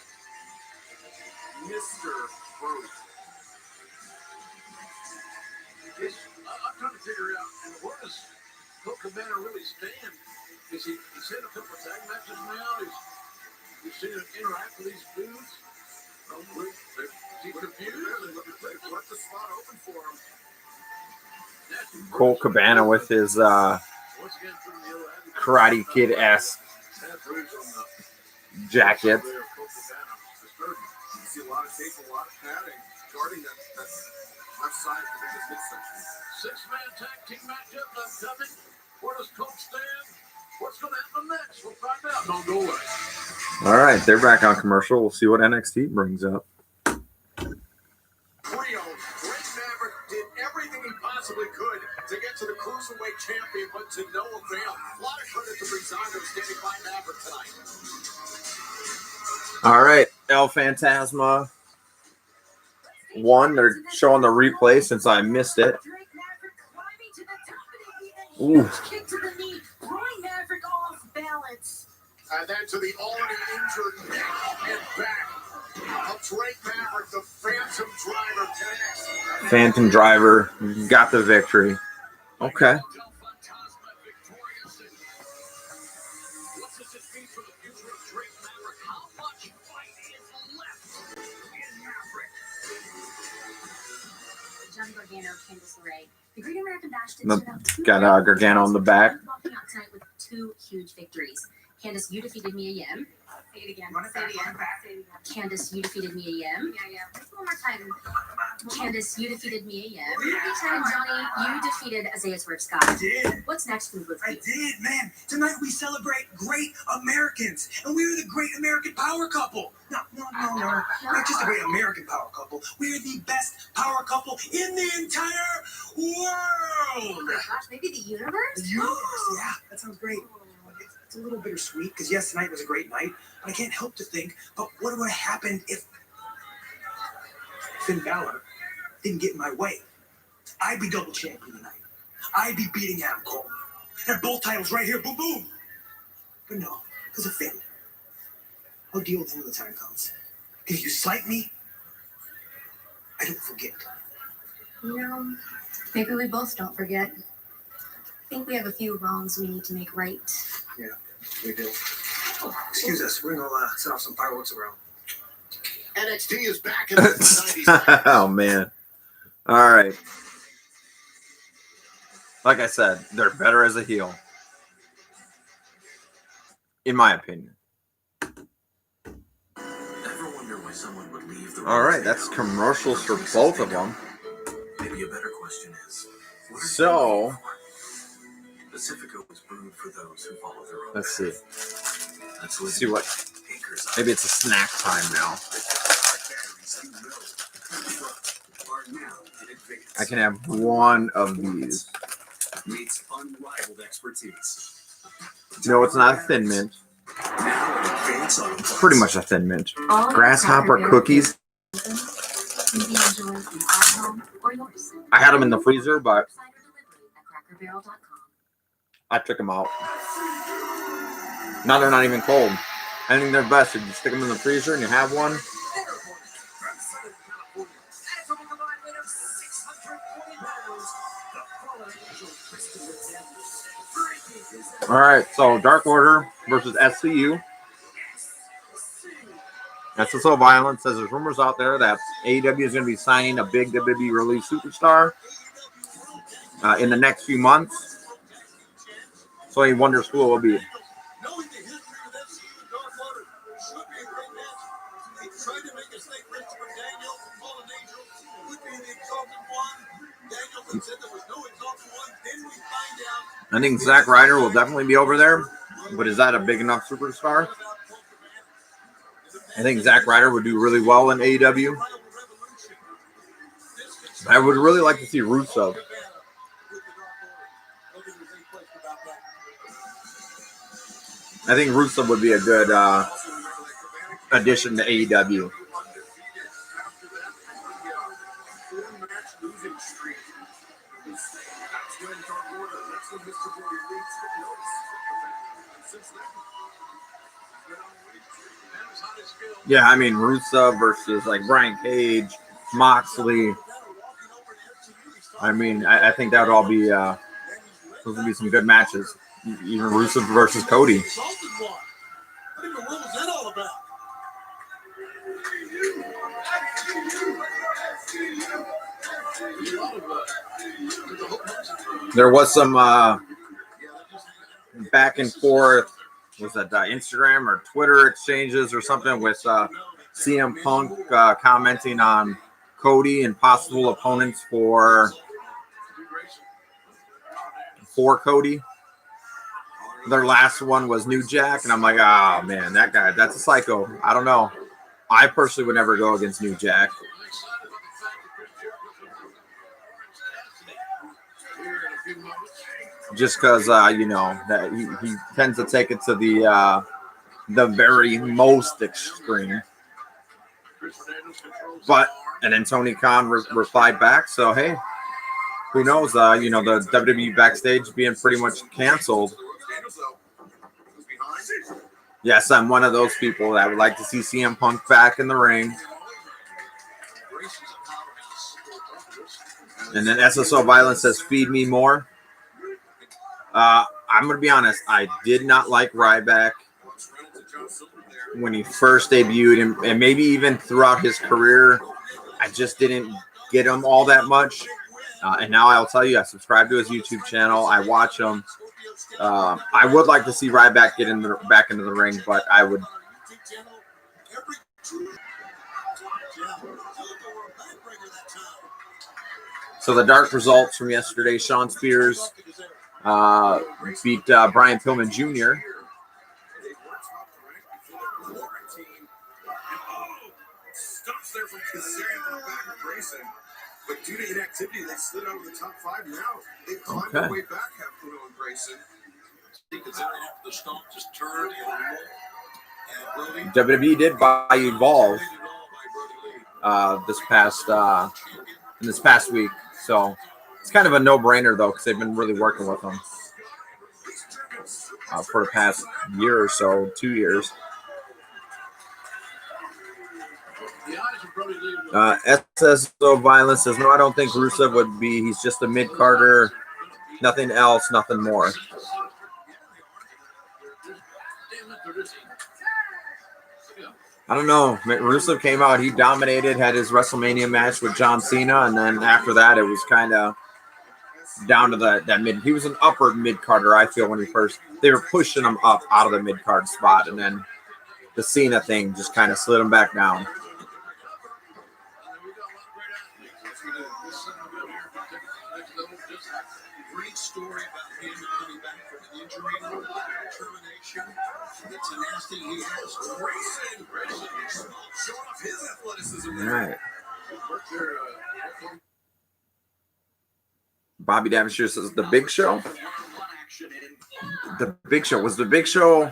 Mr. Brody. I'm trying to figure out, where does Colt Cabana really stand? He's had a couple of tag matches now. He's seen him interact with these dudes. He's confused. They left the spot open for him. Colt Cabana with his Karate Kid-esque jacket. You see a lot of tape, a lot of padding guarding that left side of Cabana's midsection. 6-man tag team matchup upcoming. Where does Colt stand? What's going to happen next? We'll find out. Don't go away. All right, they're back on commercial. We'll see what NXT brings up. Rio, Drake Maverick did everything he possibly could to get to the Cruiserweight champion, but to no avail. A lot of credit to Breezango standing by Maverick tonight. All right, El Phantasma won. They're showing the replay since I missed it. Drake Maverick climbing to the top of the knee, Ooh. huge kick to the knee, throwing Maverick off balance. And then to the already injured now and back of Drake Maverick, the Phantom Driver connects. Phantom Driver got the victory. Okay. What's this mean for the future of Drake Maverick? How much fight is left in Maverick? Johnny Gargano, Candice LeRae. The Great American Bash did The- stood out two got, great Gargano on the back. walking out tonight with 2 huge victories. Candice, you defeated Mia Yim. Say it again. Run it back, run it back. Candice, you defeated Mia Yim. Yeah. One more time. Candice, you defeated Mia Yim. Yeah. And Johnny, you defeated Isaiah Swerve Scott. I did. What's next for the both of I you? did, man. Tonight we celebrate great Americans, and we're the great American power couple. No. Not just a great American power couple. We're the best power couple in the entire Oh world. my gosh, maybe the universe? The universe. Yeah, that sounds great. It's a little bittersweet because yes, tonight was a great night, but I can't help to think, but what would have happened if Finn Balor didn't get in my way? I'd be double champion tonight. I'd be beating Adam Cole. And both titles right here, boom, boom. But no, because of Finn. I'll deal with him when the time comes. If you slight me, I don't forget. You know, maybe we both don't forget. I think we have a few wrongs we need to make right. Yeah, we do. Excuse us, we're gonna set off some fireworks around. NXT is back in the 90s. Oh, man. All right. Like I said, they're better as a heel. In my opinion. Ever wonder why someone would leave the All right, that's commercials for both of them. Maybe a better question is, what are So- you Pacifica was brewed for those who follow their own Let's see. path. That's Let's see what. acres of Maybe it's a snack time now. batteries you know are now in advance. I can have one of these. Meets unrivaled expertise. No, it's not a Thin Mint. Now in advance on It's pretty much a Thin Mint. All Grasshopper Cracker Barrel cookies. Can be enjoyed in our home or yours. I had them in the freezer, but Cider delivery at crackerbarrel.com. I took them out. Now they're not even cold. I think they're best if you stick them in the freezer and you have one. All right, so Dark Order versus SCU. SSO Violence says there's rumors out there that AEW is going to be signing a big WWE release superstar in the next few months. So he wonders who it will be. Knowing the history of that season, Dark Water should be a great match. They tried to make a statement for Daniel from Fallen Angel would be the exalted one. Daniel said there was no exalted one. Then we find out. I think Zack Ryder will definitely be over there, but is that a big enough superstar? I think Zack Ryder would do really well in AEW. I would really like to see Rusev. I think Rusev would be a good addition to AEW. Yeah, I mean Rusev versus like Brian Cage, Moxley. I mean, I think that would all be those would be some good matches. Even Rusev versus Cody. What in the world was that all about? There was some back and forth. Was that Instagram or Twitter exchanges or something with CM Punk commenting on Cody and possible opponents for Cody. Their last one was New Jack, and I'm like, oh man, that guy, that's a psycho. I don't know. I personally would never go against New Jack. Just because you know that he tends to take it to the very most extreme. But and then Tony Khan replied back, so hey, who knows? You know, the WWE backstage being pretty much canceled. Yes, I'm one of those people that would like to see CM Punk back in the ring. And then SSO Violence says, feed me more. I'm going to be honest. I did not like Ryback when he first debuted, and maybe even throughout his career. I just didn't get him all that much. And now I'll tell you, I subscribe to his YouTube channel. I watch him. I would like to see Ryback get back into the ring, but I would. So the dark results from yesterday: Sean Spears beat Brian Pillman Jr. Stops there from Kazarian back of Grayson. But due to inactivity, they slid out of the top 5 now. They climbed their way back, have Kuno and Grayson. Kazarian after the stomp just turned and WWE did buy Evolve this past week, so it's kind of a no-brainer though because they've been really working with them for the past year or so, 2 years. SSO Violence says, no, I don't think Rusev would be. He's just a mid-carder. Nothing else, nothing more. I don't know. Rusev came out. He dominated, had his WrestleMania match with John Cena, and then after that, it was kind of down to that mid. He was an upper mid-carder, I feel, when they were pushing him up out of the mid-card spot, and then the Cena thing just kind of slid him back down. great story about him coming back from injury, determination, the tenacity he has. Grayson showing off his athleticism. All right. Bobby Davishire says the Big Show. The Big Show was the Big Show.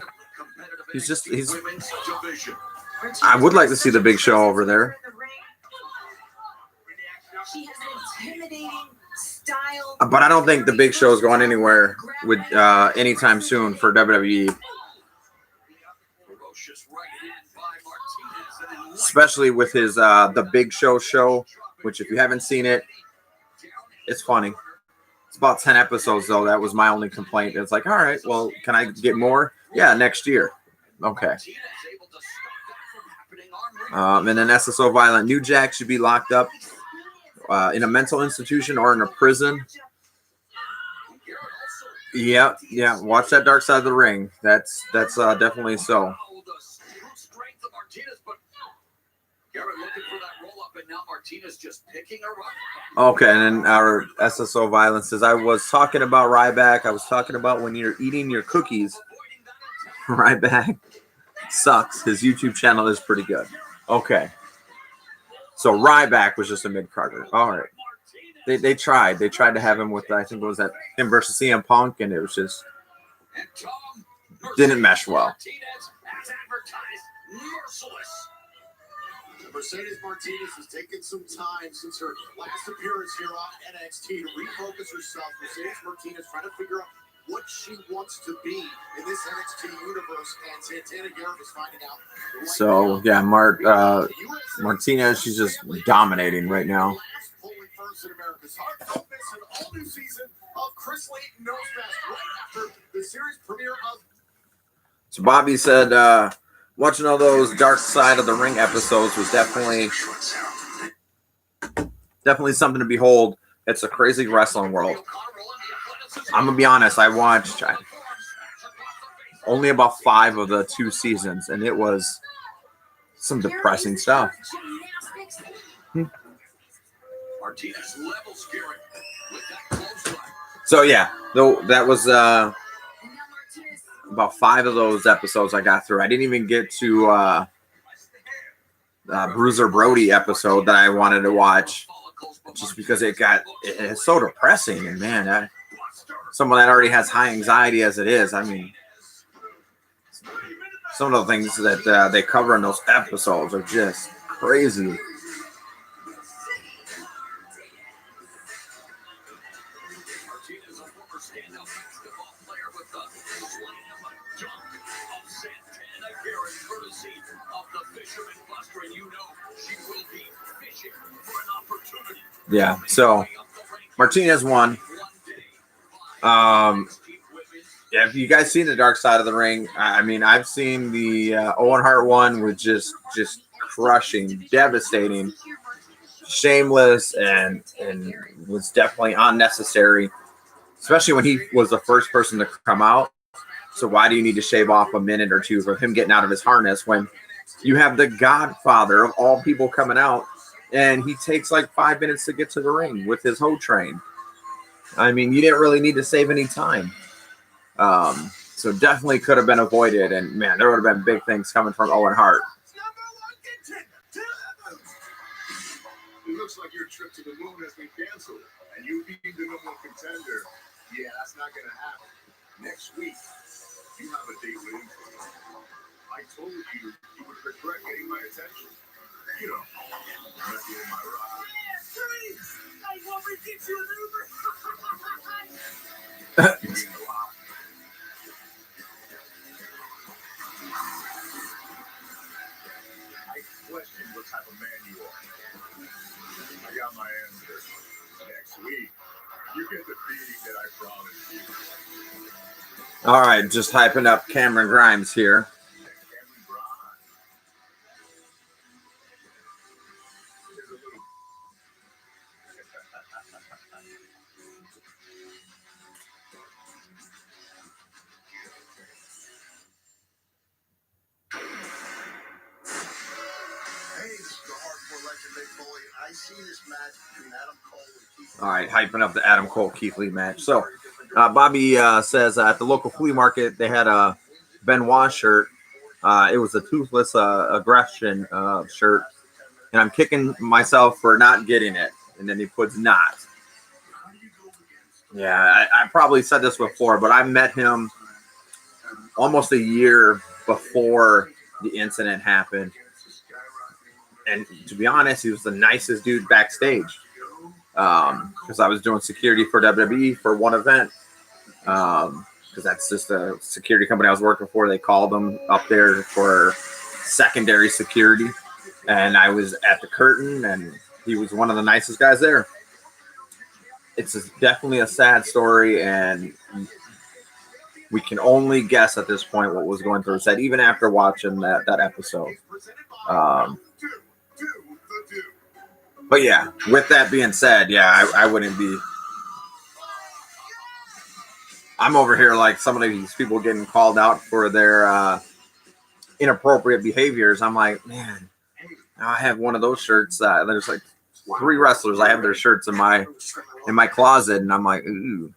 He's. I would like to see the Big Show over there. She has an intimidating style. But I don't think the Big Show is going anywhere with anytime soon for WWE. Especially with his the Big Show, which if you haven't seen it, it's funny. It's about 10 episodes though. That was my only complaint. It's like, all right, well, can I get more? Yeah, next year. Okay. And then SSO Violent New Jack should be locked up in a mental institution or in a prison. Yeah. Watch that Dark Side of the Ring. That's definitely so. Okay, and then our SSO Violence says, I was talking about Ryback. I was talking about when you're eating your cookies. Ryback sucks. His YouTube channel is pretty good. Okay. So Ryback was just a mid-carder. All right. They tried. They tried to have him with, I think it was that him versus CM Punk, and it was just didn't mesh well. Mercedes Martinez has taken some time since her last appearance here on NXT to refocus herself. Mercedes Martinez trying to figure out what she wants to be in this NXT universe, and Santana Garrett is finding out. So yeah, Martinez, she's just dominating right now. So Bobby said, watching all those Dark Side of the Ring episodes was definitely something to behold. It's a crazy wrestling world. I'm gonna be honest, I watched only about 5 of the 2 seasons, and it was some depressing stuff. So yeah, though that was about 5 of those episodes I got through. I didn't even get to Bruiser Brody episode that I wanted to watch, just because it's so depressing. And man, someone that already has high anxiety as it is, I mean, some of the things that they cover in those episodes are just crazy. Yeah, so Martinez won. Yeah, have you guys seen the Dark Side of the Ring? I mean, I've seen the Owen Hart one with just crushing, devastating, shameless, and was definitely unnecessary, especially when he was the first person to come out. So why do you need to shave off a minute or 2 for him getting out of his harness when you have the Godfather of all people coming out, and he takes like 5 minutes to get to the ring with his hoe train? I mean, you didn't really need to save any time. So definitely could have been avoided, and man, there would have been big things coming from Owen Hart. It looks like your trip to the moon has been canceled, and you being the number 1 contender. Yeah, that's not gonna happen. Next week, you have a date with him. I told you you would regret getting my attention. You know, let me in my ride. I want to get you an Uber. I question what type of man you are. I got my answer. Next week, you get the beating that I promised you. All right, just hyping up Cameron Grimes here. All right, hyping up the Adam Cole Keith Lee match. So Bobby says at the local flea market they had a Benoit shirt. It was a Toothless Aggression shirt, and I'm kicking myself for not getting it. And then he puts not. Yeah, I probably said this before, but I met him almost a year before the incident happened. And to be honest, he was the nicest dude backstage. Because I was doing security for WWE for one event. Because that's just a security company I was working for. They called them up there for secondary security. And I was at the curtain, and he was one of the nicest guys there. It's definitely a sad story, and we can only guess at this point what was going through his head, even after watching that episode. But yeah, with that being said, yeah, I wouldn't be. I'm over here like some of these people getting called out for their inappropriate behaviors. I'm like, man, I have one of those shirts. There's like 3 wrestlers. I have their shirts in my closet, and I'm like, ooh,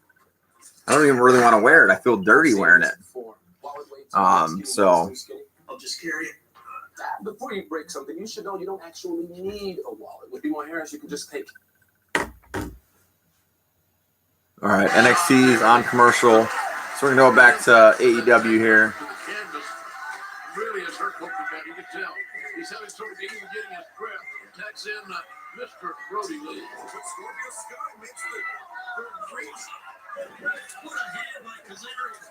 I don't even really want to wear it. I feel dirty wearing it. So I'll just carry it. Before you break something, you should know you don't actually need a wallet. With more hairs, you can just take. all right, NXT is on commercial, so we're gonna go back to AEW here. Really has hurt Coach Bennett. You can tell. He's having trouble getting his grip. Tags in Mr. Brody Lee. But Scorpio Sky makes the reach. What a hand by Kazarian.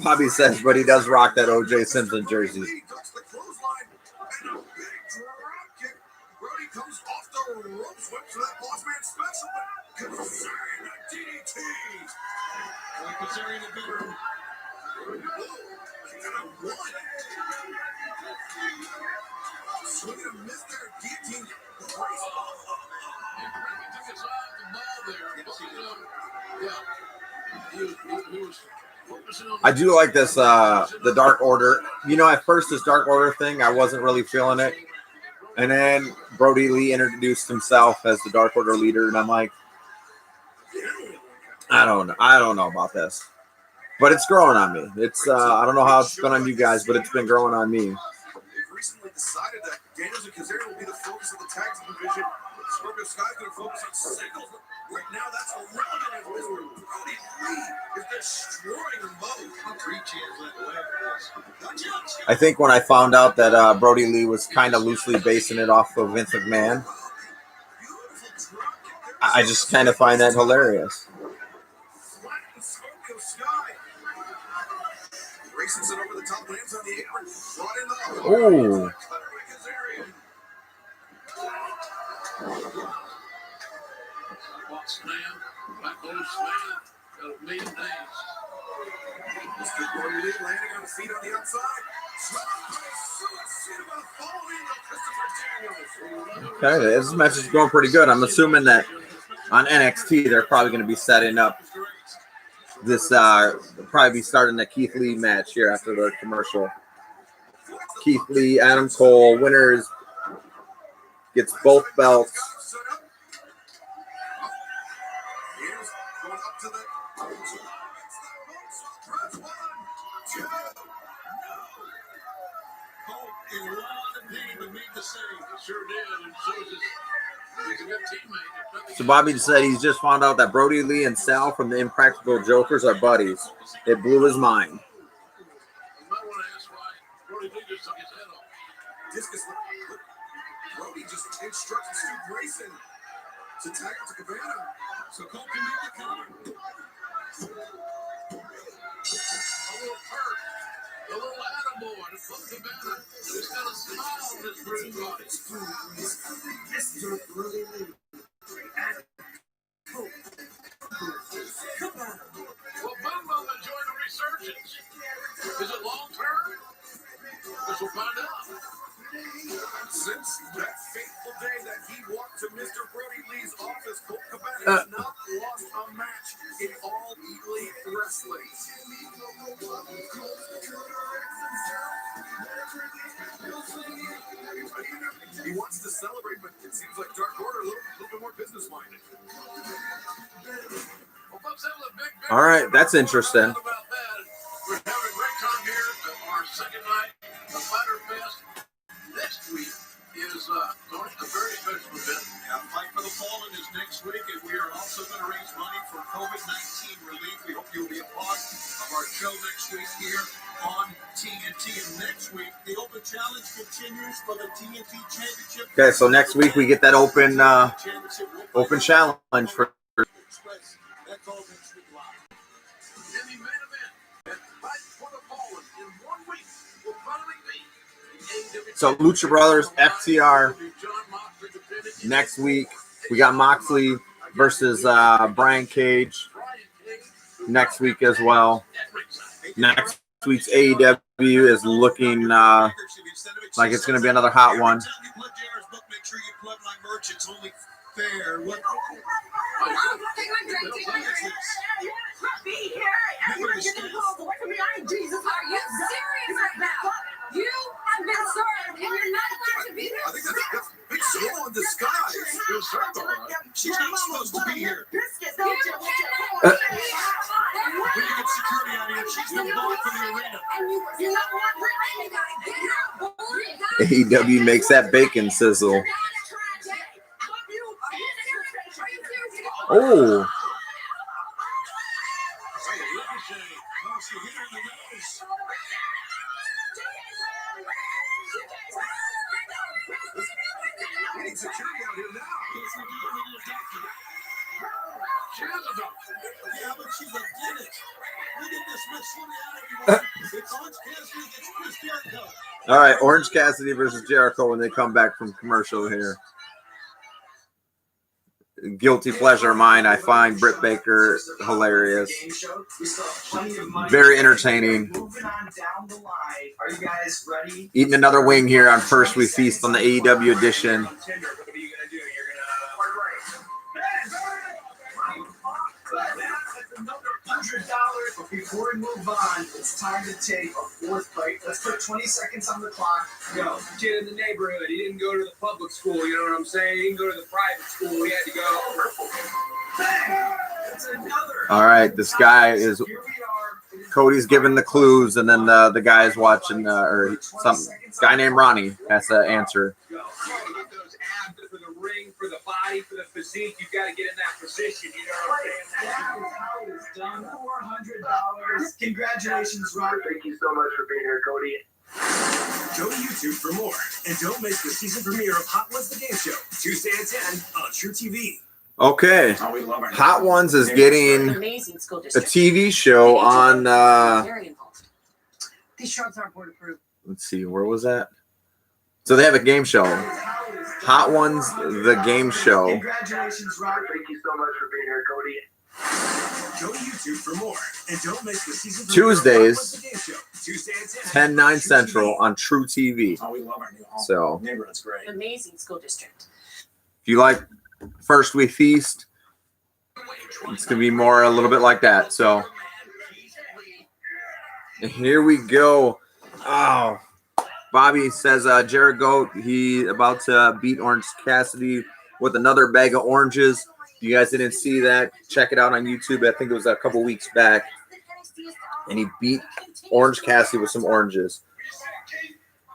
Bobby says, but he does rock that OJ Simpson jersey. Lee ducks the clothesline and a big drop kick. Brody comes off the ropes, whips that boss man special, but Kazarian a DDT. Kazarian a better. And a one. Swinging a Mr. Guillotine. Took his eye off the ball there. He was focusing on. I do like this, the Dark Order. You know, at first this Dark Order thing, I wasn't really feeling it. And then Brody Lee introduced himself as the Dark Order leader, and I'm like, I don't know about this. But it's growing on me. It's I don't know how it's been on you guys, but it's been growing on me. They've recently decided that Daniels and Kazarian will be the focus of the tag team division. Scorpio Sky's going to focus on singles. Right now, that's irrelevant as Mr. Brody Lee is destroying them both. I think when I found out that Brody Lee was kind of loosely basing it off of Vince McMahon, I just kind of find that hilarious. Flattens Scorpio Sky. Races it over the top, lands on the apron. Brought in the Ooh. cutter by Kazarian. Walk slam, back over slam. Got a million days. Mr. Brody Lee landing on his feet on the outside. Following the Christopher Daniels. Okay, this match is going pretty good. I'm assuming that on NXT they're probably going to be setting up this. Probably be starting the Keith Lee match here after the commercial. Keith Lee, Adam Cole, winners gets both belts. Going up to the. He wanted me to make the save. He sure did, and so is he's a good teammate. So Bobby said he's just found out that Brody Lee and Sal from the Impractical Jokers are buddies. It blew his mind. You might want to ask why Brody Lee just took his head off. Discus, look. Brody just instructs Stu Grayson to tag up to Cabana. So Cole can make the counter. A little hurt. A little attaboy to put Cabana. He's got a smile on his bruised body. Mr. Brody Lee. Well, Boom Boom enjoyed the resurgence. Is it long term? Guess we'll find out. Since that fateful day that he walked to Mr. Brody Lee's office, Colt Cabana has not lost a match in all elite wrestling. He wants to celebrate, but it seems like Dark Order a little bit more business-minded. Well, folks, that was a big All right, that's interesting. About that. We're having a great time here at our second night of Fyter Fest. Next week is Tony, a very special event. Fight for the Fallen is next week, and we are also going to raise money for COVID-19 relief. We hope you'll be a part of our show next week here on TNT. And next week, the Open Challenge continues for the TNT Championship. Okay, so next week we get that open challenge for. That's all next week live. In the main event, at Fight for the Fallen in 1 week will finally be AEW. So Lucha Brothers, FTR. Next week we got Moxley versus Brian Cage. Next week as well. Next week's AEW is looking like it's going to be another hot one. Make sure you plug my merch. It's only fair. What? Be here. Everyone get the balls away from me. I ain't Jesus. Are you serious right now? You have been served, and you're not allowed to be here. I think that's big soul in disguise. She's not supposed to be here. When you get security out here, she's no block for the arena. AEW makes that bacon sizzle. Oh. Yeah, but she's a dentist. Look at this Miss Swimming out everyone. It's Orange Cassidy against Chris Jericho. All right, Orange Cassidy versus Jericho when they come back from commercial here. Guilty pleasure of mine. I find Britt Baker hilarious. Very entertaining. Are you guys ready? Eating another wing here on First We Feast on the AEW edition. What are you gonna do? You're gonna $100. But before we move on, it's time to take a fourth break. Let's put 20 seconds on the clock. Yo, kid in the neighborhood. He didn't go to the public school. You know what I'm saying? He didn't go to the private school. He had to go. It's another. All right, this guy is Here we are. Cody's giving the clues, and then the guy is watching, or some guy named Ronnie has to answer. Yo, you get those abs for the ring, for the body, for the physique. You got to get in that position. You know what I'm saying? That is how it's done. $400. Congratulations, Ron. Thank you so much for being here, Cody. Go to YouTube for more, and don't miss the season premiere of Hot Ones the Game Show, Tuesday at 10 on True TV. Okay, Oh, we love our Hot Ones is getting Amazing school a district. TV show on. Very involved. These shrubs aren't board approved. Let's see, where was that? So they have a game show. Hot Ones, the game show. Congratulations, Ron. Thank you so much for being here, Cody. Go to YouTube for more, and don't miss the season Tuesdays, Hot Ones the Game Show, Tuesday at 10, 9 Central on True TV. Oh, we love our new home. So Neighborhood's great. Amazing school district. if you like First We Feast, it's going to be more a little bit like that. So here we go. Oh, Bobby says Jericho, he about to beat Orange Cassidy with another bag of oranges. If you guys didn't see that, check it out on YouTube. I think it was a couple weeks back. And he beat Orange Cassidy with some oranges.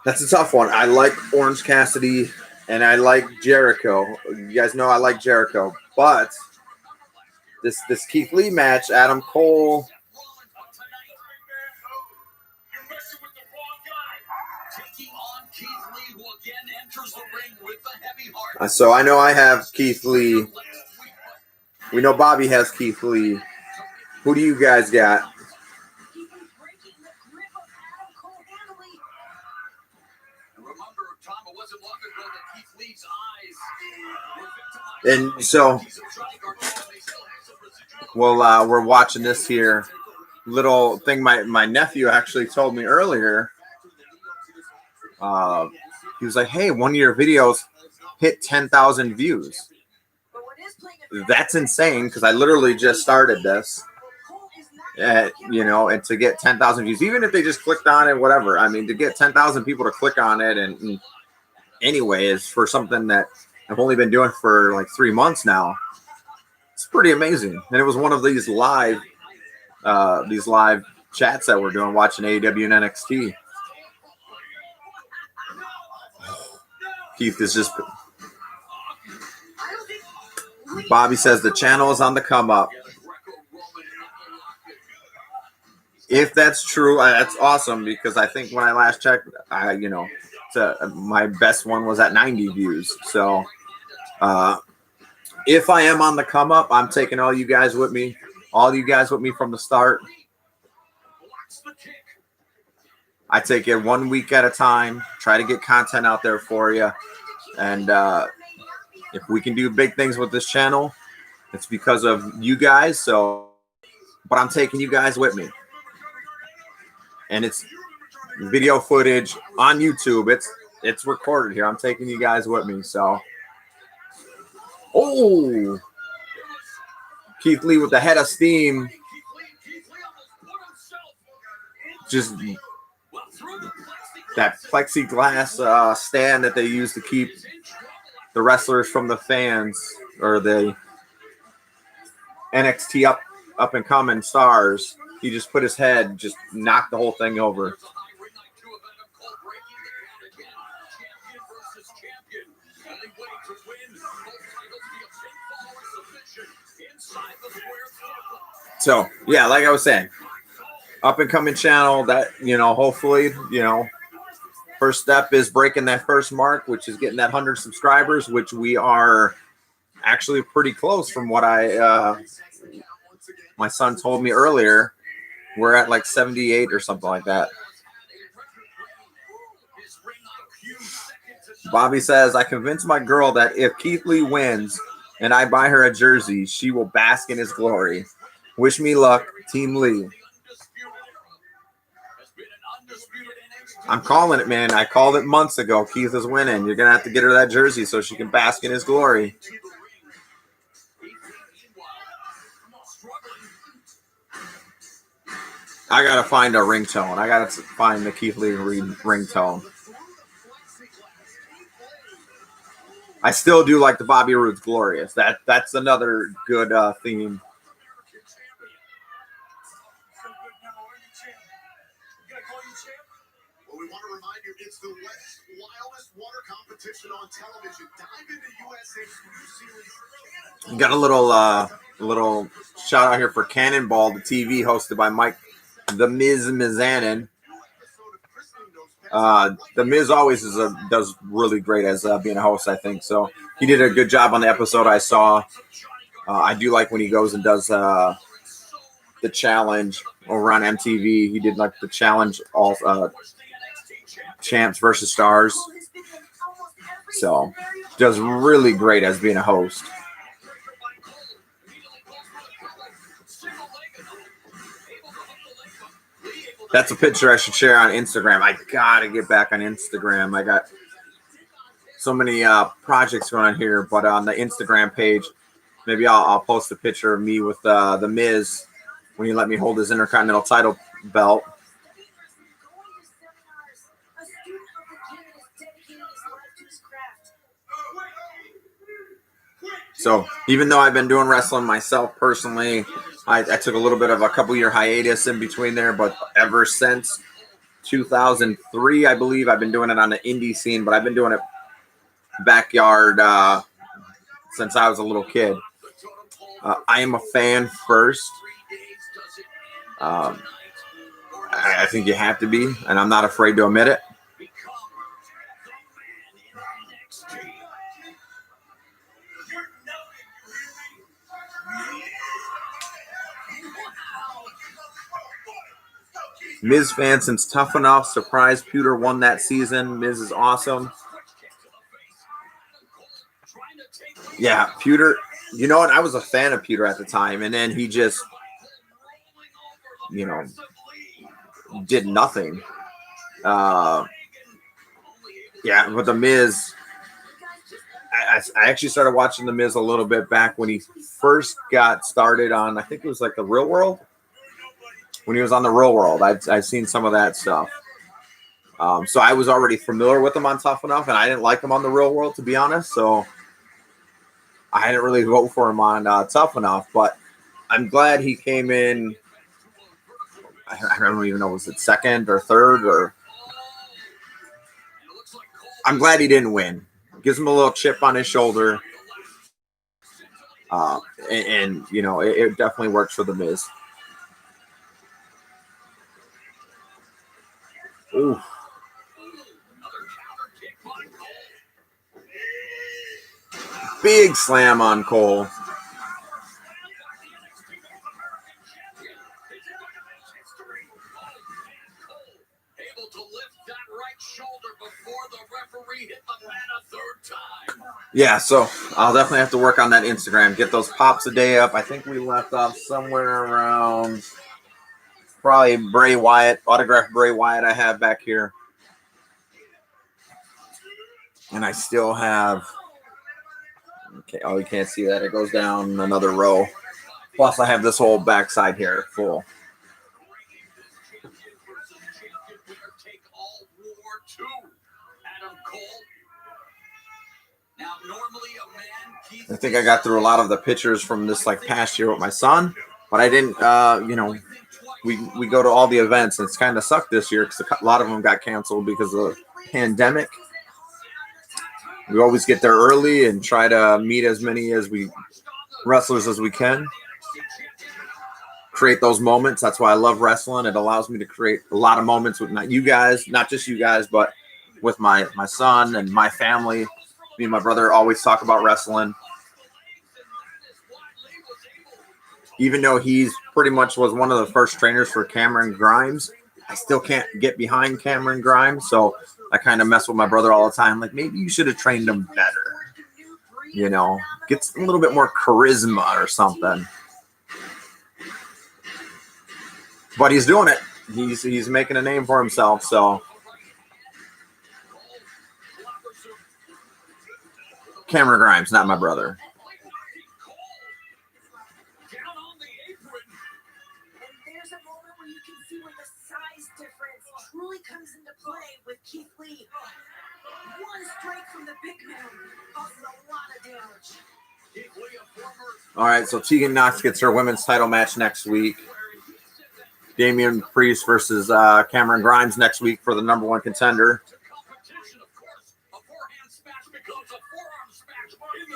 That's a tough one. I like Orange Cassidy and I like Jericho. You guys know I like Jericho. But this Keith Lee match, Adam Cole. So I know I have Keith Lee. We know Bobby has Keith Lee. Who do you guys got? And so, well, we're watching this here. Little thing my nephew actually told me earlier. He was like, hey, one of your videos hit 10,000 views. That's insane because I literally just started this. You know, and to get 10,000 views, even if they just clicked on it, whatever. I mean, to get 10,000 people to click on it, and anyway, is for something that I've only been doing for like 3 months now. It's pretty amazing. And it was one of these live chats that we're doing, watching AEW and NXT. Keith is just. Bobby says the channel is on the come up. If that's true, that's awesome because I think when I last checked, my best one was at 90 views. So if I am on the come up, I'm taking all you guys with me from the start. I take it 1 week at a time, try to get content out there for you. And if we can do big things with this channel, it's because of you guys. So, but I'm taking you guys with me. And it's video footage on YouTube. It's recorded here. I'm taking you guys with me. So Oh, Keith Lee with the head of steam. Just that plexiglass stand that they use to keep the wrestlers from the fans, or the NXT up and coming stars. He just put his head, just knocked the whole thing over. So yeah, like I was saying, up and coming channel that, hopefully, first step is breaking that first mark, which is getting that 100 subscribers, which we are actually pretty close from what my son told me earlier. We're at like 78 or something like that. Bobby says, I convinced my girl that if Keith Lee wins and I buy her a jersey, she will bask in his glory. Wish me luck, Team Lee. I'm calling it, man. I called it months ago. Keith is winning. You're going to have to get her that jersey so she can bask in his glory. I got to find a ringtone. I got to find the Keith Lee ringtone. I still do like the Bobby Roode's Glorious. That's another good theme. Well, we want to remind you, it's the wettest, wildest water competition on television. Dive into USA's new series. Got a little shout out here for Cannonball, the TV hosted by Mike the Miz Mizanin. The Miz always does really great as being a host, I think. So he did a good job on the episode I saw. I do like when he goes and does the challenge over on MTV. He did like the challenge, all champs versus stars. So does really great as being a host. That's a picture I should share on Instagram. I gotta get back on Instagram. I got so many projects going on here, but on the Instagram page, maybe I'll post a picture of me with the Miz when he let me hold his Intercontinental title belt. So even though I've been doing wrestling myself personally, I took a little bit of a couple-year hiatus in between there, but ever since 2003, I believe, I've been doing it on the indie scene, but I've been doing it backyard since I was a little kid. I am a fan first. I think you have to be, and I'm not afraid to admit it. Miz fan since Tough Enough. Surprise Pewter won that season. Miz is awesome. Yeah, Pewter. You know what? I was a fan of Pewter at the time, and then he just, did nothing. Yeah, but the Miz, I actually started watching the Miz a little bit back when he first got started on, I think it was like the Real World. When he was on the Real World, I've seen some of that stuff. So I was already familiar with him on Tough Enough, and I didn't like him on the Real World, to be honest. So I didn't really vote for him on Tough Enough, but I'm glad he came in. I don't even know, was it second or third? Or I'm glad he didn't win. Gives him a little chip on his shoulder. And it definitely works for the Miz. Ooh. Big slam on Cole. Able to lift that right shoulder before the referee hit the mat a third time. Yeah, so I'll definitely have to work on that Instagram. Get those pops a day up. I think we left off somewhere around probably Bray Wyatt, autographed Bray Wyatt I have back here. And I still have, Okay, oh, you can't see that. It goes down another row. Plus, I have this whole backside here full. I think I got through a lot of the pictures from this like past year with my son, but I didn't. You know, we go to all the events, and it's kind of sucked this year because a lot of them got canceled because of the pandemic. We always get there early and try to meet as many wrestlers as we can. Create those moments. That's why I love wrestling. It allows me to create a lot of moments with not just you guys, but with my son and my family. Me and my brother always talk about wrestling. Even though he's pretty much was one of the first trainers for Cameron Grimes, I still can't get behind Cameron Grimes. So I kind of mess with my brother all the time. Like, maybe you should have trained him better. You know, gets a little bit more charisma or something. But he's doing it. He's making a name for himself. So Cameron Grimes, not my brother. There's a moment where you can see where the size difference truly comes into play with Keith Lee. One strike from the big man causes a lot of damage. All right, so Tegan Knox gets her women's title match next week. Damian Priest versus Cameron Grimes next week for the #1 contender.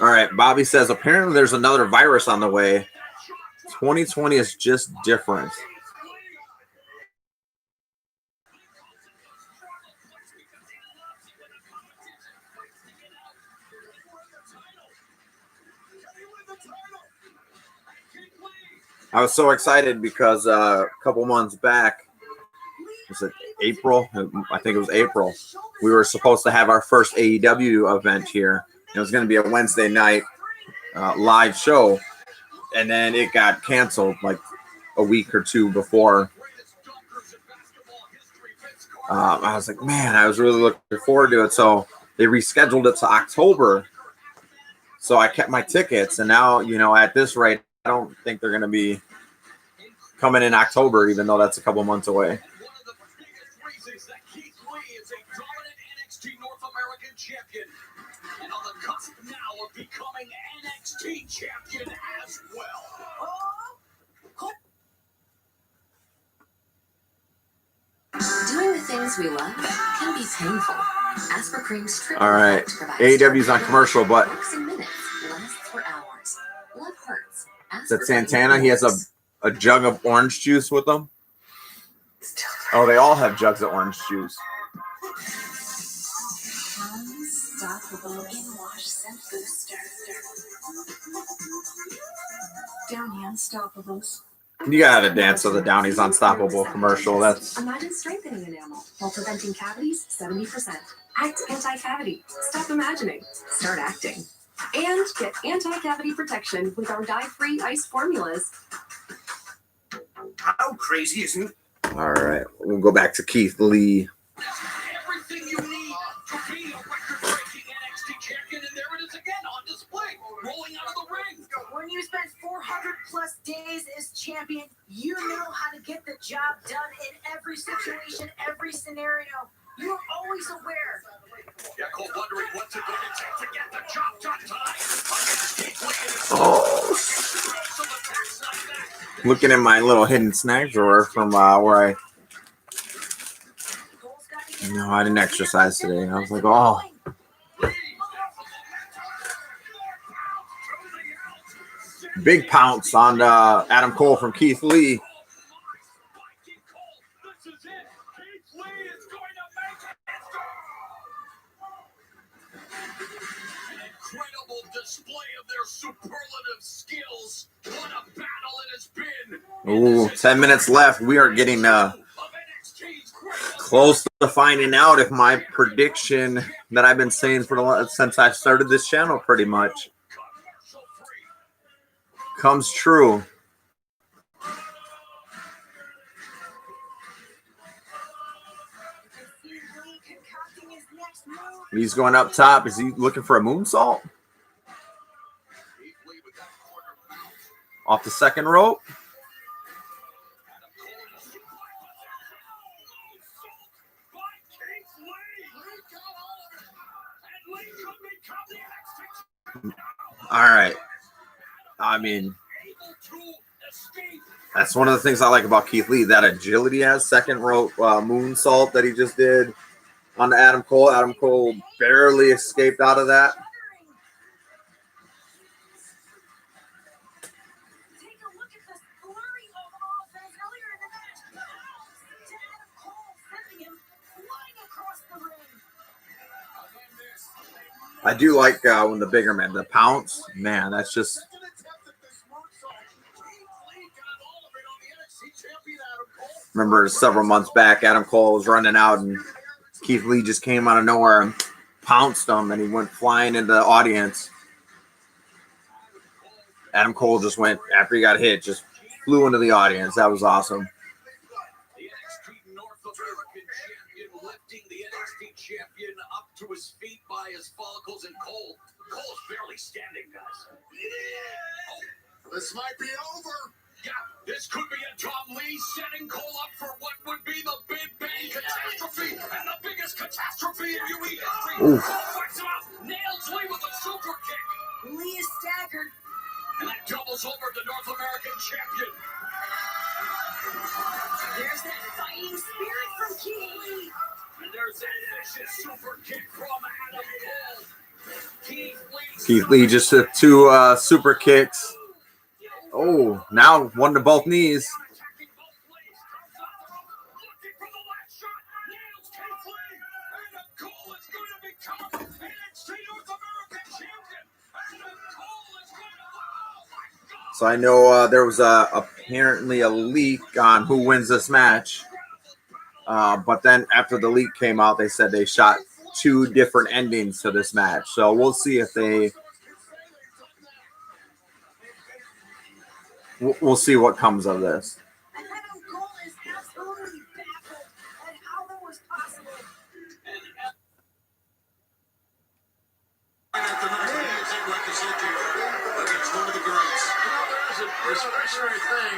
All right, Bobby says apparently there's another virus on the way. 2020 is just different. I was so excited because a couple months back, was it April? I think it was April. We were supposed to have our first AEW event here. It was going to be a Wednesday night live show, and then it got canceled like a week or two before. I was like, man, I was really looking forward to it. So they rescheduled it to October. So I kept my tickets, and now, you know, at this rate, I don't think they're going to be coming in October, even though that's a couple months away. Champion, and on the cusp now of becoming NXT champion as well. Doing the things we love can be painful. Ask for Cream's triple. All right, AEW's on commercial, but works in minutes, lasts for hours. Love hurts. Ask is that for Santana? He has a jug of orange juice with him. Oh, they all have jugs of orange juice. Unstoppable in-wash scent booster. Downy Unstoppables. You gotta dance to the Downey's Unstoppable commercial. That's Imagine strengthening enamel while preventing cavities 70%. Act anti-cavity. Stop imagining. Start acting. And get anti-cavity protection with our dye-free ice formulas. How crazy isn't it? all right. We'll go back to Keith Lee. Everything you need to be a record-breaking NXT champion, and there it is again on display, rolling out of the ring. When you spend 400 plus days as champion, you know how to get the job done in every situation, every scenario. You're always aware. Yeah, Cole wondering what's it going to take to get the job done tonight. Oh, looking at my little hidden snack drawer from where I didn't exercise today. I was like, oh. Big pounce on Adam Cole from Keith Lee. Incredible display of their superlative skills. What a battle it has been. Ooh, 10 minutes left. We are getting close to finding out if my prediction that I've been saying since I started this channel pretty much comes true. He's going up top. Is he looking for a moonsault? off the second rope. All right. I mean, that's one of the things I like about Keith Lee, that agility he has. Second rope moonsault that he just did on Adam Cole. Adam Cole barely escaped out of that. Take a look at this flurry of offense earlier in the match. Bounce to Adam Cole, sending him flying across the ring. I do like when the bigger man, the pounce, man, that's just. Remember several months back, Adam Cole was running out and Keith Lee just came out of nowhere and pounced him and he went flying into the audience. Adam Cole just went, after he got hit, just flew into the audience. That was awesome. The NXT North American champion lifting the NXT champion up to his feet by his follicles, and Cole's barely standing, guys. This might be over. Yeah, this could be a Tom Lee setting Cole up for what would be the Big Bang catastrophe and the biggest catastrophe in UE history. Cole fights him out, nails Lee with a super kick. Lee is staggered. And that doubles over the North American champion. There's that fighting spirit from Keith Lee. And there's that vicious super kick from Adam Cole. Keith Lee just took two super kicks. Oh, now one to both knees. So I know there was apparently a leak on who wins this match. But then after the leak came out, they said they shot two different endings to this match. So we'll see if they... We'll see what comes of this. And Adam Cole is absolutely baffled at how that was possible. Against one of the greats. There's a discretionary thing.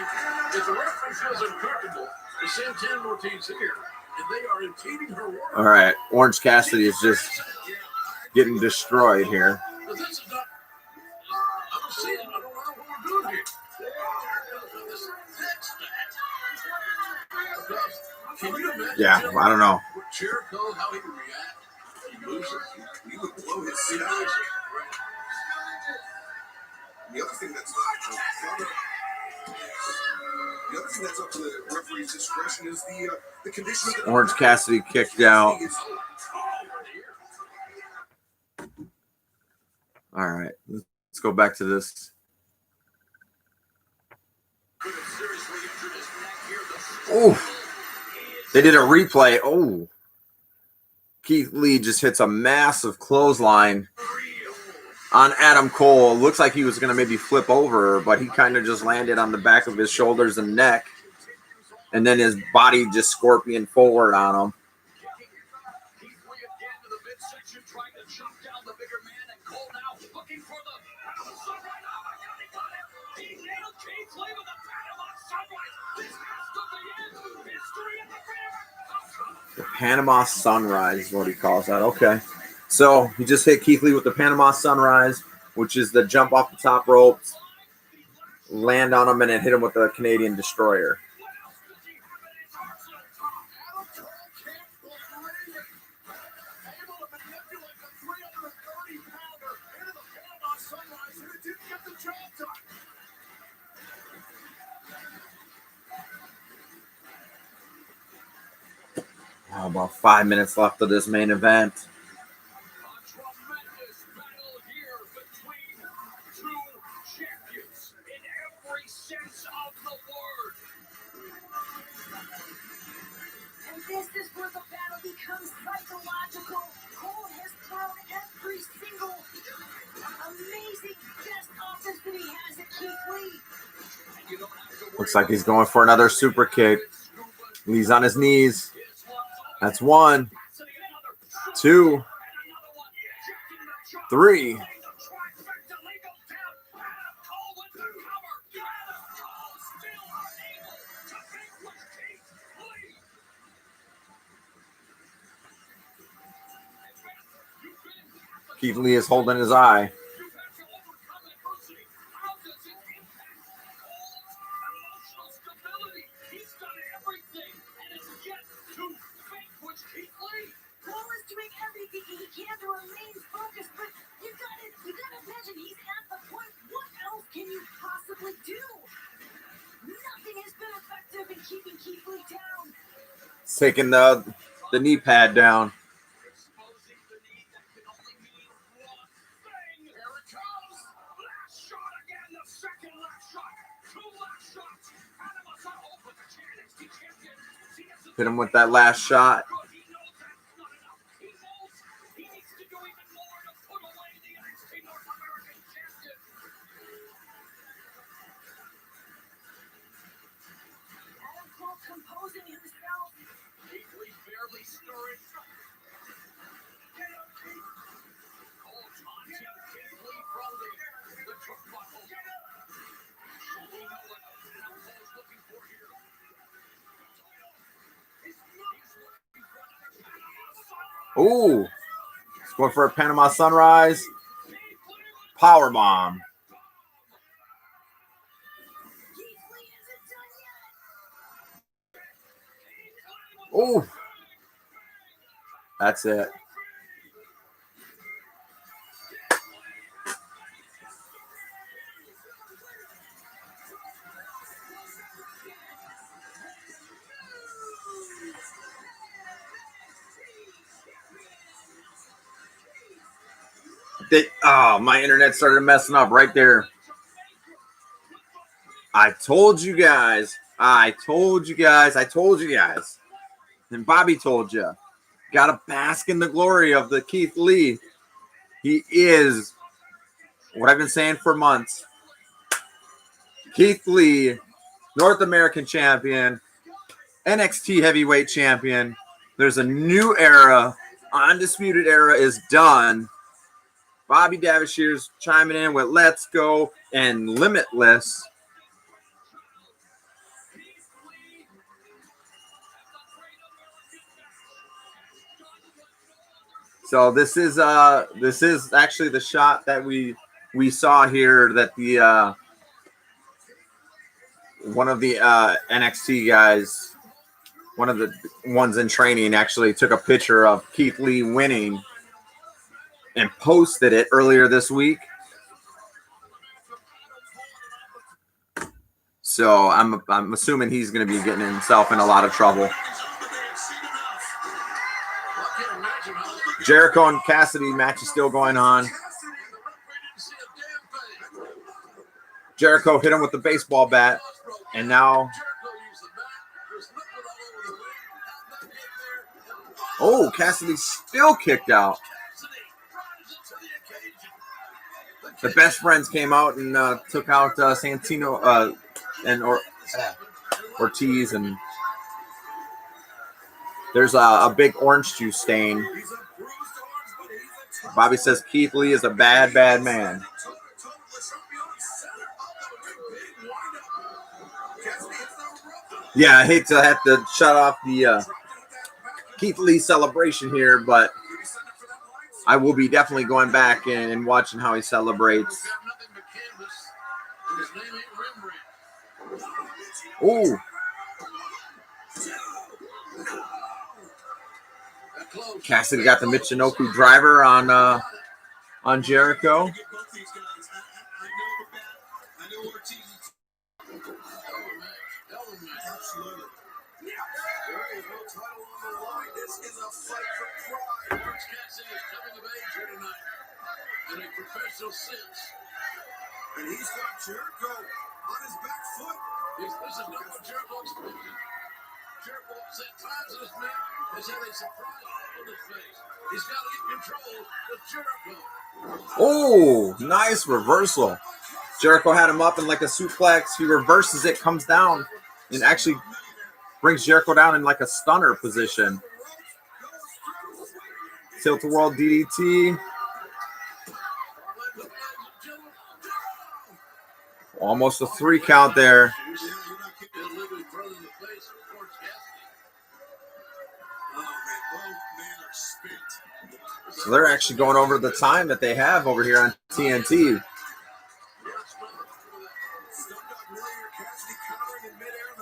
If the referee feels uncomfortable, they send 10 more teams here, and they are impeding her work. All right, Orange Cassidy is just getting destroyed here. But this is not. I don't see it. I don't know what we're doing here. Can you imagine? Yeah, I don't know. Jericho, how he would react. He loses. He would blow his seat out. The other thing that's up to the referee's discretion is the condition of the Orange Cassidy kicked out. All right, let's go back to this. Oh, they did a replay. Oh, Keith Lee just hits a massive clothesline on Adam Cole. Looks like he was going to maybe flip over, but he kind of just landed on the back of his shoulders and neck. And then his body just scorpion forward on him. The Panama Sunrise is what he calls that. Okay. So he just hit Keith Lee with the Panama Sunrise, which is the jump off the top ropes, land on him, and then hit him with the Canadian Destroyer. Oh, about 5 minutes left of this main event. And this is where the battle becomes psychological. Cole has thrown every single amazing best offense that he has at Keith Lee. Looks like he's going for another super kick. Lee's on his knees. That's 1, 2, 3. Keith Lee is holding his eye. Paul is doing everything he can to remain focused, but you gotta imagine he's at the point. What else can you possibly do? Nothing has been effective in keeping Keith Lee down. He's taking the knee pad down. Exposing the knee that can only mean one thing. Here it comes. Last shot again. The second last shot. Two last shots. Panama's not over the NXT champion. Hit him with that last shot. He knows that's not enough. He knows he needs to do even more to put away the NXT North American champion. Adam Cole composing himself. Keith Lee barely stirring. Get up, Keith. Cole taunting Keith Lee from the turnbuckle. Get up. We know what Adam Cole's looking for here. He's looking for another Panama Sunrise. Ooh. He's going for a Panama Sunrise. Power bomb. Keith Lee isn't done yet. Ooh. That's it. My internet started messing up right there. I told you guys. And Bobby told you. Got to bask in the glory of the Keith Lee. He is what I've been saying for months. Keith Lee, North American champion, NXT heavyweight champion. There's a new era. Undisputed era is done. Bobby Davishier's chiming in with Let's Go and Limitless. So this is actually the shot that we saw here that the one of the NXT guys, one of the ones in training, actually took a picture of Keith Lee winning and posted it earlier this week. So I'm assuming he's going to be getting himself in a lot of trouble. Jericho and Cassidy match is still going on. Jericho hit him with the baseball bat, and now Cassidy still kicked out. The Best Friends came out and took out Santino and Ortiz, and there's a big orange juice stain. Bobby says Keith Lee is a bad, bad man. Yeah, I hate to have to shut off the Keith Lee celebration here, but I will be definitely going back and watching how he celebrates. Ooh. Cassidy got the Michinoku driver on Jericho. And he's got Jericho on his back foot. This is not what Jericho expected. Jericho at times in this man has had a surprise on his face. He's got to get control of Jericho. Oh, nice reversal. Jericho had him up in like a suplex. He reverses it, comes down, and actually brings Jericho down in like a stunner position. Tilt-a-whirl DDT. Almost a 3 count there. they're actually going over the time that they have over here on TNT.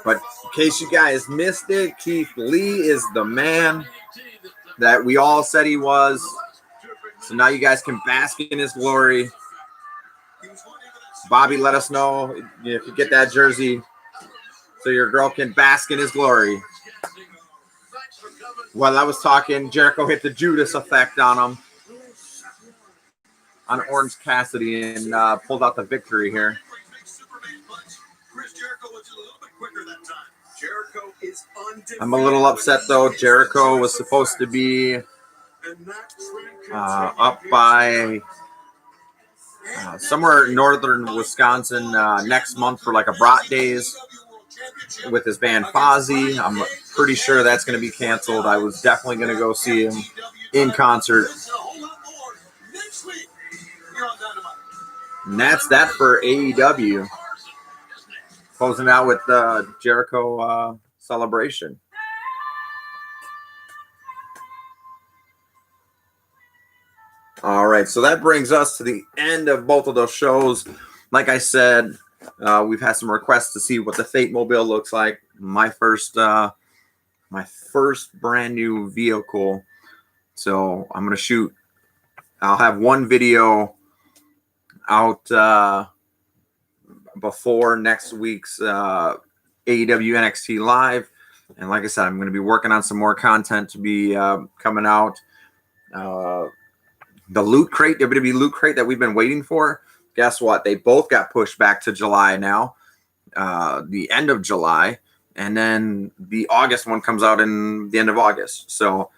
But in case you guys missed it, Keith Lee is the man that we all said he was. So now you guys can bask in his glory. Bobby, let us know if you get that jersey so your girl can bask in his glory. While I was talking, Jericho hit the Judas effect on him, on Orange Cassidy, and pulled out the victory here. I'm a little upset, though. Jericho was supposed to be up by somewhere in northern Wisconsin next month for like a Brat Days with his band Fozzy. I'm pretty sure that's going to be canceled. I was definitely going to go see him in concert. And that's that for AEW. Closing out with the Jericho celebration. All right, so that brings us to the end of both of those shows. Like I said, we've had some requests to see what the Fate Mobile looks like. My first brand new vehicle. So I'm gonna shoot. I'll have one video out before next week's AEW NXT Live, and like I said, I'm gonna be working on some more content to be coming out. The Loot Crate, WWE Loot Crate that we've been waiting for. Guess what? They both got pushed back to July now, the end of July. And then the August one comes out in the end of August. So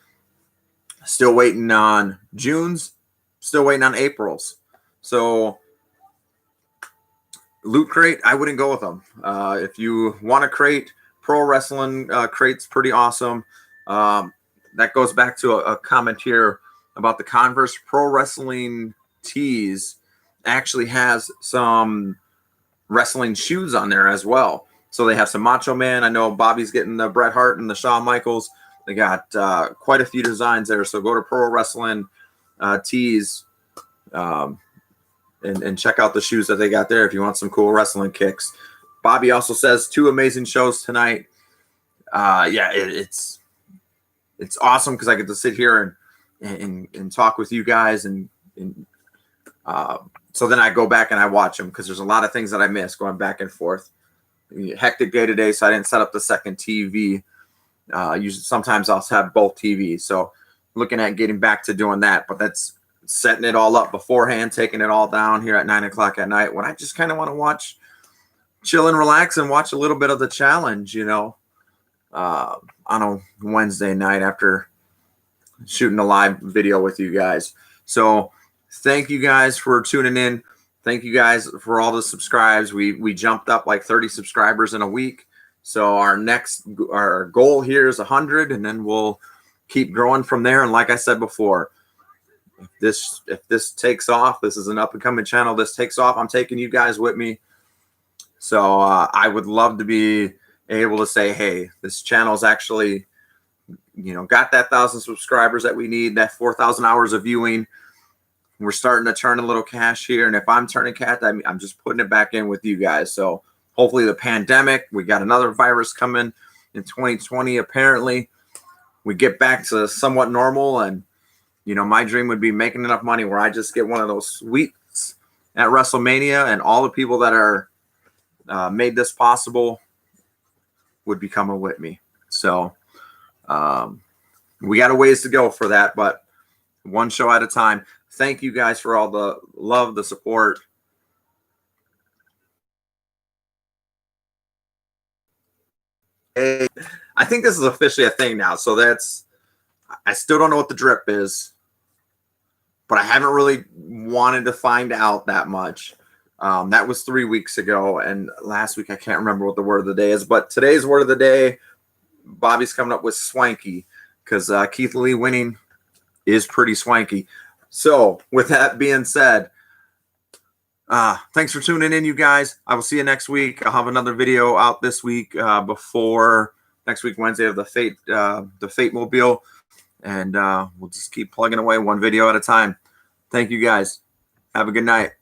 still waiting on June's, still waiting on April's. So Loot Crate, I wouldn't go with them. If you want a crate, Pro Wrestling Crate's pretty awesome. That goes back to a comment here about the Converse. Pro Wrestling Tees actually has some wrestling shoes on there as well. So they have some Macho Man. I know Bobby's getting the Bret Hart and the Shawn Michaels. They got quite a few designs there. So go to Pro Wrestling Tees and check out the shoes that they got there if you want some cool wrestling kicks. Bobby also says 2 amazing shows tonight. It's awesome because I get to sit here and talk with you guys, and so then I go back and I watch them because there's a lot of things that I miss going back and forth. Hectic day today, so I didn't set up the second TV. Usually, sometimes I'll have both TVs, so looking at getting back to doing that. But that's setting it all up beforehand, taking it all down here at 9 o'clock at night when I just kind of want to watch, chill and relax, and watch a little bit of the challenge, on a Wednesday night after shooting a live video with you guys. So thank you guys for tuning in. Thank you guys for all the subscribes. We jumped up like 30 subscribers in a week. So our goal here is 100, and then we'll keep growing from there. And like I said before, if this takes off, this is an up and coming channel. This takes off, I'm taking you guys with me. So I would love to be able to say, hey, this channel's actually, got that 1,000 subscribers that we need, that 4,000 hours of viewing. We're starting to turn a little cash here. And if I'm turning cash, I'm just putting it back in with you guys. So hopefully the pandemic, we got another virus coming in 2020. Apparently we get back to somewhat normal. And, my dream would be making enough money where I just get one of those suites at WrestleMania, and all the people that are made this possible would be coming with me. So we got a ways to go for that, but one show at a time. Thank you guys for all the love, the support. I think this is officially a thing now. So I still don't know what the drip is, but I haven't really wanted to find out that much. That was 3 weeks ago, and last week I can't remember what the word of the day is, but today's word of the day, Bobby's coming up with swanky, because Keith Lee winning is pretty swanky. So with that being said, thanks for tuning in, you guys. I will see you next week. I'll have another video out this week before next week, Wednesday, of the Fate Mobile. and we'll just keep plugging away one video at a time. Thank you guys. Have a good night.